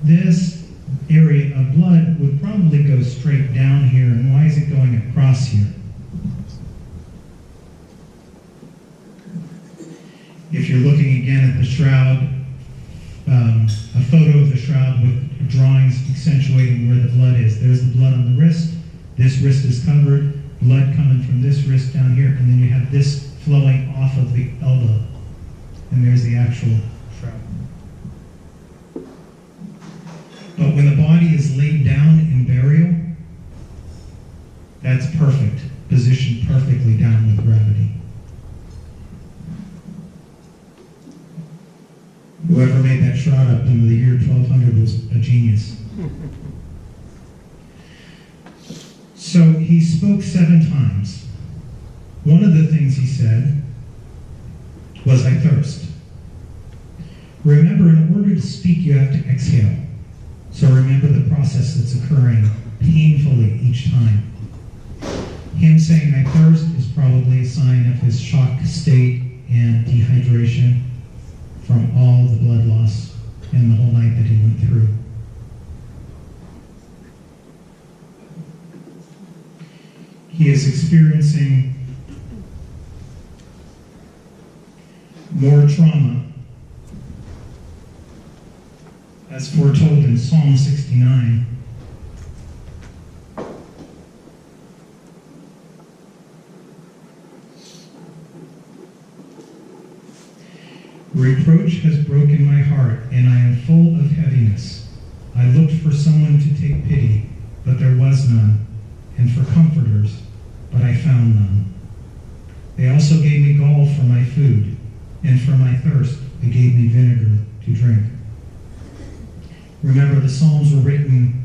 This area of blood would probably go straight down here, and why is it going across here? If you're looking again at the shroud, a photo of the shroud with drawings accentuating where the blood is. There's the blood on the wrist. This wrist is covered. Blood coming from this wrist down here, and then you have this flowing off of the elbow. And there's the actual shroud. But when the body is laid down in burial, that's perfect, positioned perfectly down with gravity. Whoever made that shroud up in the year 1200 was a genius. So he spoke 7 times. One of the things he said was, "I thirst." Remember, in order to speak, you have to exhale. So remember the process that's occurring painfully each time. Him saying I thirst is probably a sign of his shock state and dehydration from all the blood loss and the whole night that he went through. He is experiencing more trauma, as foretold in Psalm 69. Reproach has broken my heart, and I am full of heaviness. I looked for someone to take pity, but there was none, and for comforters, but I found none. They also gave me gall for my food, and for my thirst they gave me vinegar to drink. Remember, the Psalms were written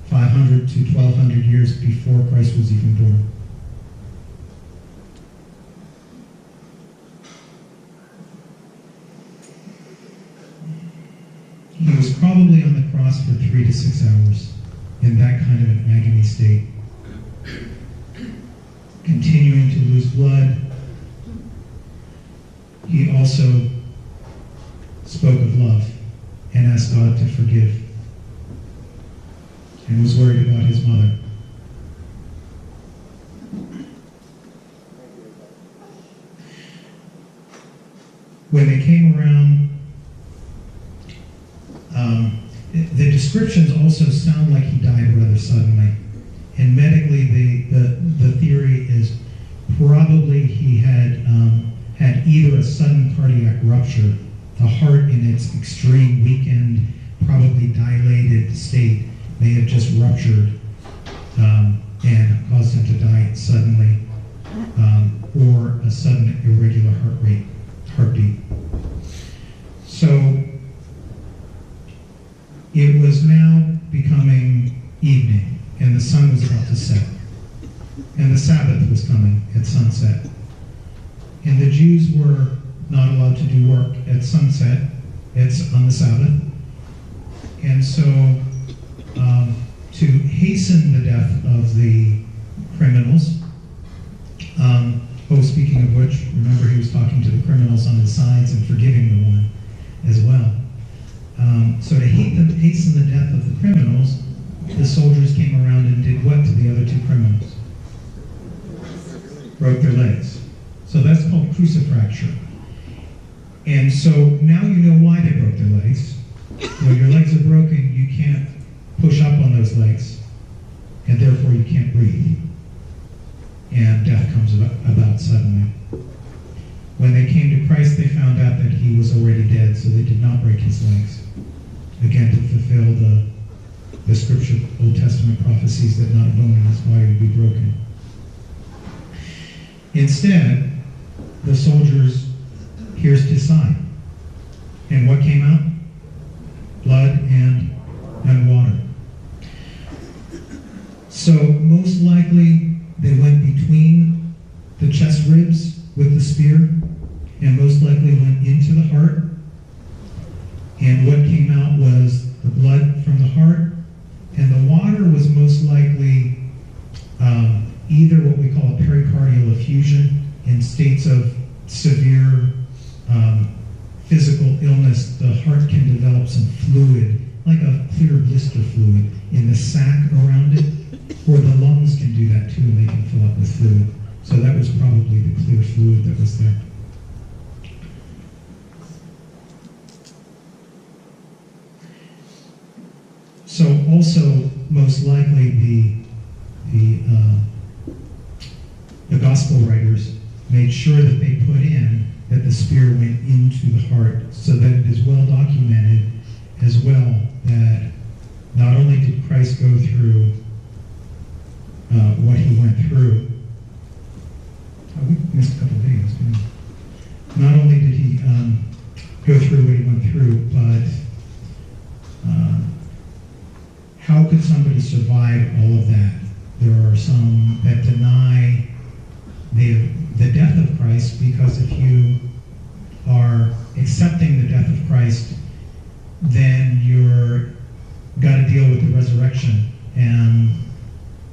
500 to 1200 years before Christ was even born. He was probably on the cross for 3 to 6 hours in that kind of an agony state, continuing to lose blood. He also spoke of love and asked God to forgive, and was worried about his mother. When they came around, the descriptions also sound like he died rather suddenly. And medically, the theory is probably he had had either a sudden cardiac rupture, the heart in its extreme weakened, probably dilated state may have just ruptured and caused him to die suddenly, or a sudden irregular heartbeat. So it was now becoming evening, and the sun was about to set, and the Sabbath was coming at sunset. And the Jews were not allowed to do work at sunset. It's on the Sabbath. And so to hasten the death of the criminals, speaking of which, remember he was talking to the criminals on the sides and forgiving the one as well. So to hasten the death of the criminals, the soldiers came around and did what to the other two criminals? Broke their legs. So that's called crucifraction. And so now you know why they broke their legs. When your legs are broken, you can't push up on those legs, and therefore you can't breathe. And death comes about suddenly. When they came to Christ, they found out that he was already dead, so they did not break his legs. Again, to fulfill the scripture, Old Testament prophecies that not a bone in his body would be broken. Instead, the soldiers pierced his side. And what came out? Blood and water. So most likely they went between the chest ribs with the spear, and most likely went into the heart. And what came out was the blood from the heart, and the water was most likely either what we call a pericardial effusion. In states of severe physical illness, the heart can develop some fluid, like a clear blister fluid, in the sac around it, or the lungs can do that too, and they can fill up with fluid. So that was probably the clear fluid that was there. So also, most likely, the gospel writers made sure that they put in that the spear went into the heart, so that it is well documented as well that not only did Christ go through what he went through. Oh, we missed a couple of videos, didn't we? Not only did he go through what he went through, but how could somebody survive all of that? There are some that deny the death of Christ, because if you are accepting the death of Christ, then you're got to deal with the resurrection. And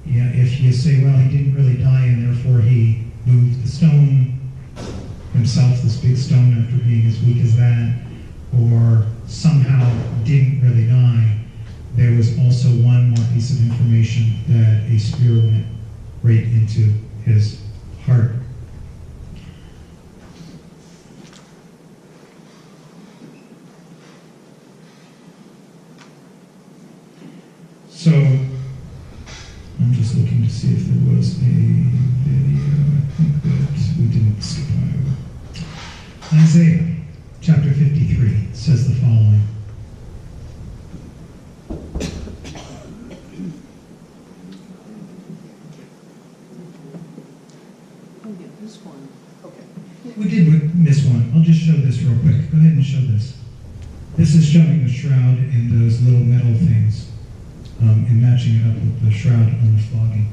yeah, if you say, well, he didn't really die and therefore he moved the stone himself, this big stone, after being as weak as that, or somehow didn't really die, there was also one more piece of information that a spear went right into his heart. So, I'm just looking to see if there was a video. I think that we didn't skip over. Isaiah chapter 53 says the following. We did miss one. I'll just show this real quick. Go ahead and show this. This is showing the shroud and those little metal things, and matching it up with the shroud on the flogging.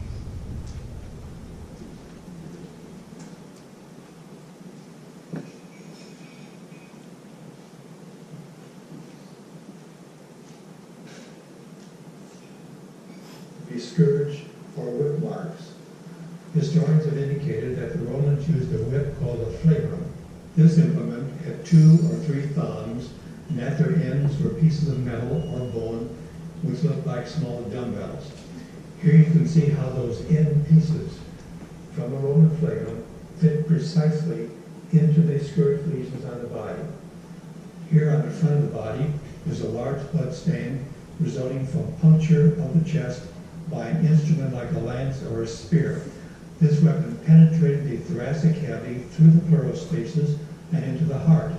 Be scourged or whip marks. Historians have indicated that the Romans used a whip called a flagrum. This implement had 2 or 3 thongs, and at their ends were pieces of metal or bone which looked like small dumbbells. Here you can see how those end pieces from the Roman flagrum fit precisely into the scourge lesions on the body. Here on the front of the body is a large blood stain resulting from puncture of the chest by an instrument like a lance or a spear. This weapon penetrated the thoracic cavity through the pleural spaces and into the heart.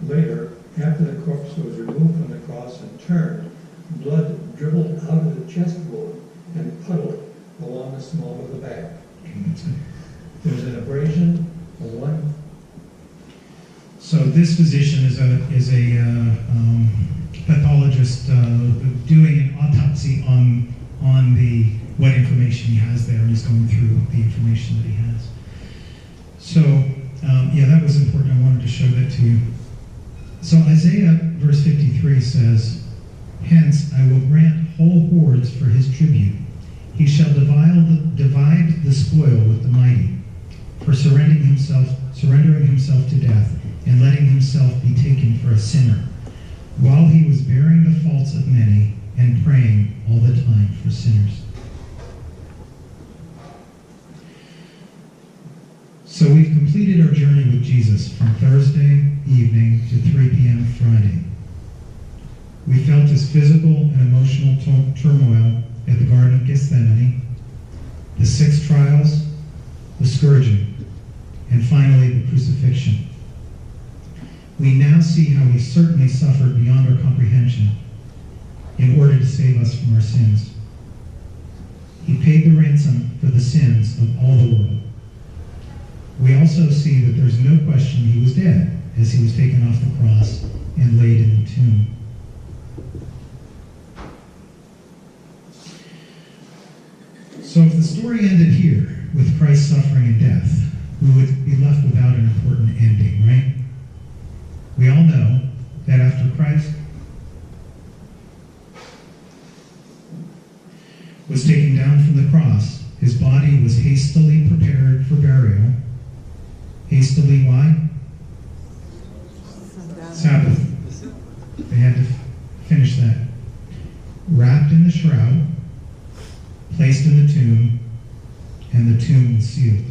Later, after the corpse was removed from the cross and turned, blood dribbled out of the chest wound and puddled along the small of the back. There's an abrasion of one. So this physician is a pathologist doing an autopsy on what information he has there, and he's going through the information that he has. So yeah, that was important. I wanted to show that to you. So Isaiah verse 53 says, "Hence I will grant whole hordes for his tribute. He shall divide the spoil with the mighty, for surrendering himself to death, and letting himself be taken for a sinner, while he was bearing the faults of many, and praying all the time for sinners." So we've completed our journey with Jesus from Thursday evening to 3 p.m. Friday. We felt his physical and emotional turmoil at the Garden of Gethsemane, the 6 trials, the scourging, and finally the crucifixion. We now see how he certainly suffered beyond our comprehension in order to save us from our sins. He paid the ransom for the sins of all the world. We also see that there's no question he was dead as he was taken off the cross and laid in the tomb. So if the story ended here with Christ's suffering and death, we would be left without an important ending, right? We all know that after Christ was taken down from the cross, his body was hastily prepared for burial. Hastily, why? Sabbath. They had to finish that. Wrapped in the shroud, placed in the tomb, and the tomb was sealed.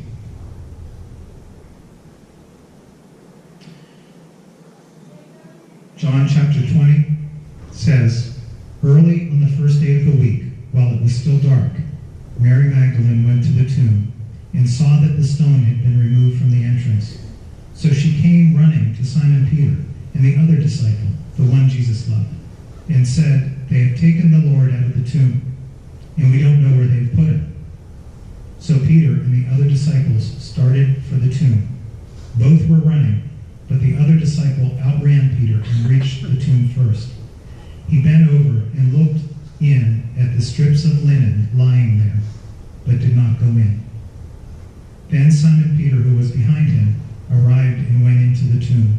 John chapter 20 says, "Early on the first day of the week, while it was still dark, Mary Magdalene went to the tomb and saw that the stone had been removed from the entrance. So she came running to Simon Peter and the other disciple, the one Jesus loved, and said, 'They have taken the Lord out of the tomb, and we don't know where they have put him.' So Peter and the other disciples started for the tomb. Both were running, but the other disciple outran Peter and reached the tomb first. He bent over and looked in at the strips of linen lying there, but did not go in. Then Simon Peter, who was behind him, arrived and went into the tomb.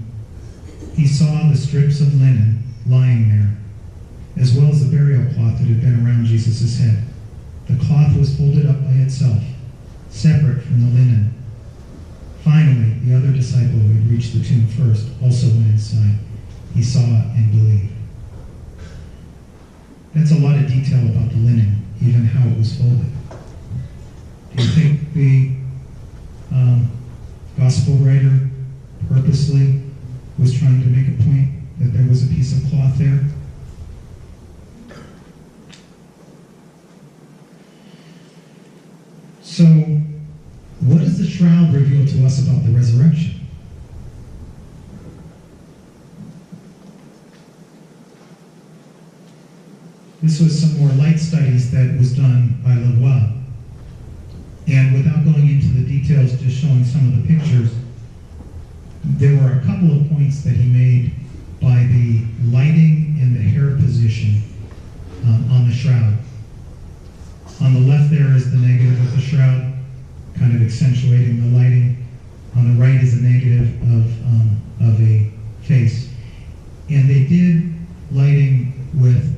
He saw the strips of linen lying there, as well as the burial cloth that had been around Jesus' head. The cloth was folded up by itself, separate from the linen. Finally, the other disciple who had reached the tomb first also went inside. He saw and believed. That's a lot of detail about the linen, even how it was folded. Do you think the gospel writer purposely was trying to make a point that there was a piece of cloth there? So, what does the shroud reveal to us about the resurrection? This was some more light studies that was done by Lavoie. And without going into the details, just showing some of the pictures, there were a couple of points that he made by the lighting and the hair position on the shroud. On the left there is the negative of the shroud, kind of accentuating the lighting. On the right is a negative of a face. And they did lighting with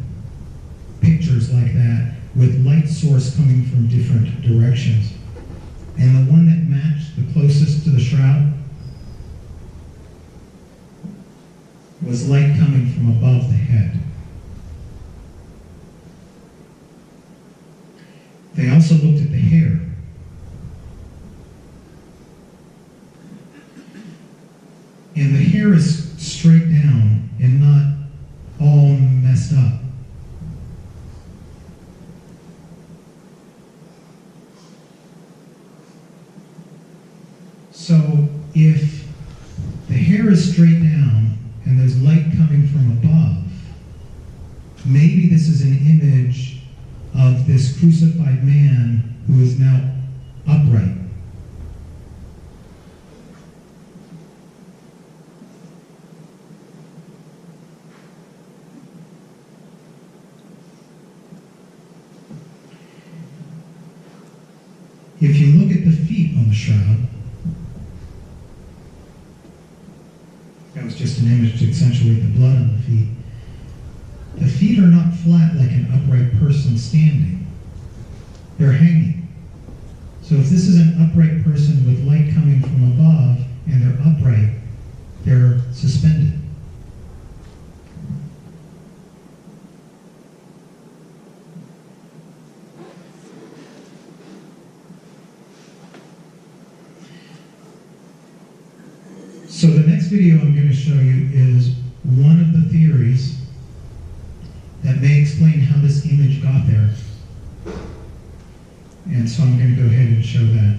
pictures like that, with light source coming from different directions. And the one that matched the closest to the shroud was light coming from above the head. They also looked at the hair. And the hair is straight down and not all messed up. So if the hair is straight down and there's light coming from above, maybe this is an image of this crucified man who is now upright. If you look at the feet on the shroud, that was just an image to accentuate the blood on the feet. The feet are not flat like an upright person standing. They're hanging. So if this is an upright person with light coming from above and they're upright, they're suspended. So the next video I'm going to show you is one of the theories that may explain how this image got there. And so I'm going to go ahead and show that.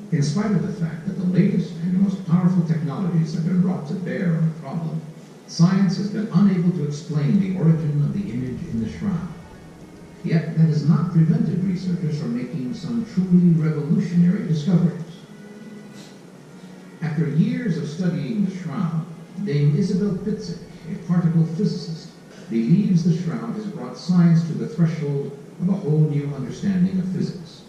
In spite of the fact that the latest and most powerful technologies have been brought to bear on the problem, science has been unable to explain the origin of the image in the shroud. Yet that has not prevented researchers from making some truly revolutionary discoveries. After years of studying the shroud, Dame Isabel Pitzig, a particle physicist, believes the shroud has brought science to the threshold of a whole new understanding of physics.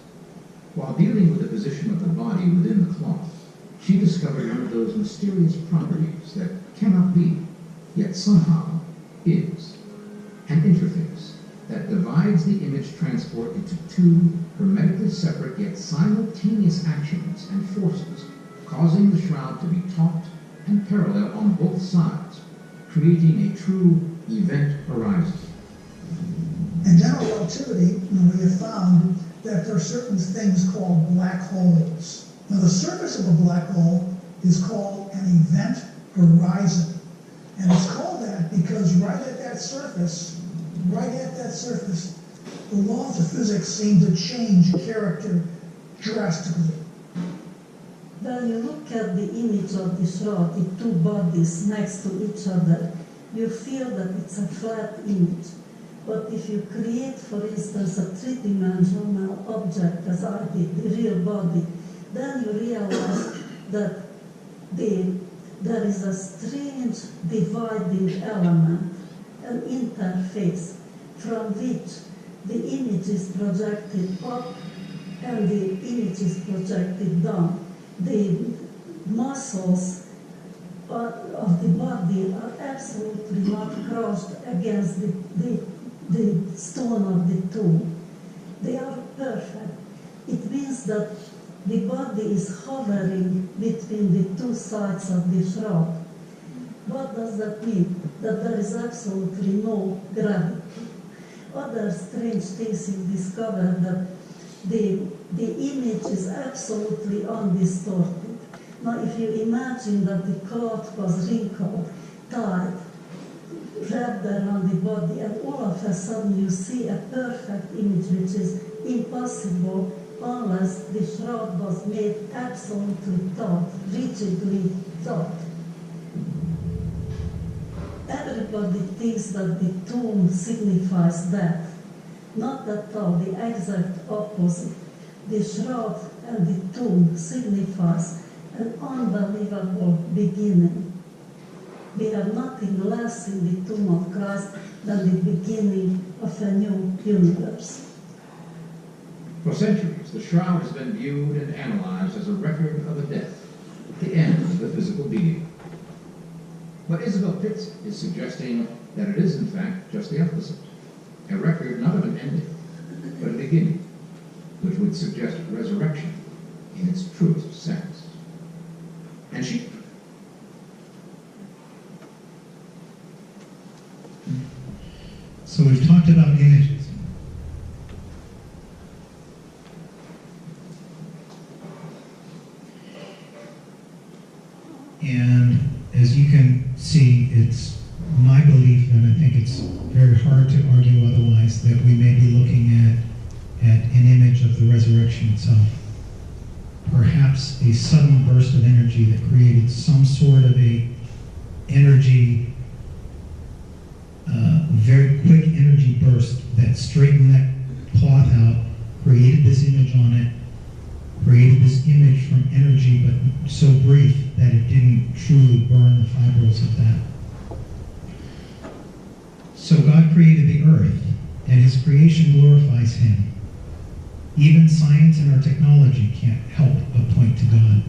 While dealing with the position of the body within the cloth, she discovered one of those mysterious properties that cannot be, yet somehow is. An interface that divides the image transport into two hermetically separate yet simultaneous actions and forces, causing the shroud to be taut and parallel on both sides, creating a true event horizon. In general relativity, we have found that there are certain things called black holes. Now, the surface of a black hole is called an event horizon. And it's called that because right at that surface, the laws of physics seem to change character drastically. When you look at the image of the shroud, the two bodies next to each other, you feel that it's a flat image. But if you create, for instance, a three-dimensional object, as I did, the real body, then you realize that the there is a strange dividing element, an interface, from which the image is projected up and the image is projected down. The muscles of the body are absolutely not crossed against the stone of the tomb. They are perfect. It means that the body is hovering between the two sides of the shroud. What does that mean? That there is absolutely no gravity. Other strange things you discover that the image is absolutely undistorted. Now, if you imagine that the cloth was wrinkled, tied, wrapped around the body, and all of a sudden you see a perfect image, which is impossible unless the shroud was made absolutely taut, rigidly taut. Everybody thinks that the tomb signifies death. Not at all, the exact opposite. The shroud and the tomb signifies an unbelievable beginning. We have nothing less in the tomb of Christ than the beginning of a new universe. For centuries, the shroud has been viewed and analyzed as a record of a death, the end of the physical being. But Isabel Pitts is suggesting that it is in fact just the opposite, a record not of an ending, but a beginning, which would suggest resurrection in its truest sense. And she... So we've talked about images. And as you can see, it's my belief, and I think it's very hard to argue otherwise, that we may be looking at an image of the resurrection itself. Perhaps a sudden burst of energy that created some sort of a energy, very quick energy burst that straightened that cloth out, created this image on it, created this image from energy, but so brief that it didn't truly burn the fibrils of that. So God created the earth, and his creation glorifies him. Even science and our technology can't help but point to God.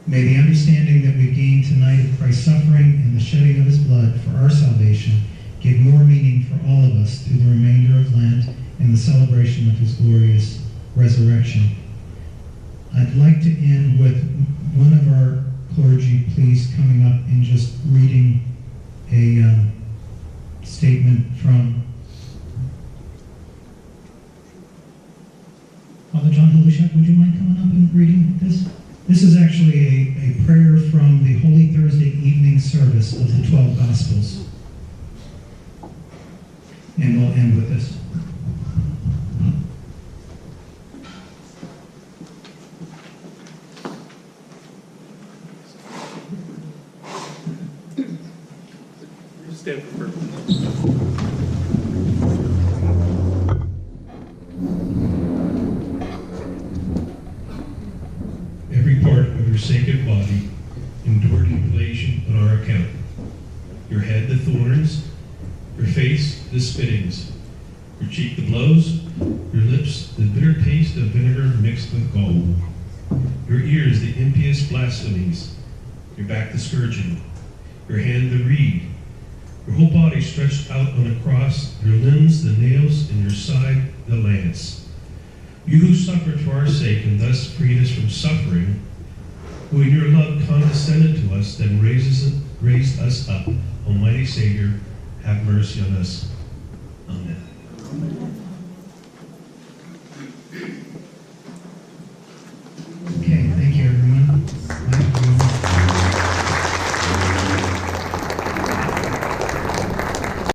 May the understanding that we've gained tonight of Christ's suffering and the shedding of his blood for our salvation give more meaning for all of us through the remainder of Lent and the celebration of his glorious resurrection. I'd like to end with one of our clergy, please, coming up and just reading a statement from Father John Halushak. Would you mind coming up and reading this? This is actually a prayer from the Holy Thursday evening service of the 12 Gospels. And we'll end with this. Stand for prayer. Every part of your sacred body endured humiliation on our account. Your head the thorns, your face the spittings, your cheek the blows, your lips the bitter taste of vinegar mixed with gall, your ears the impious blasphemies, your back the scourging, your hand the reed, your whole body stretched out on a cross, your limbs the nails, and your side the lance. You who suffered for our sake and thus freed us from suffering, who in your love condescended to us, then raised us up, Almighty Savior, have mercy on us. Amen.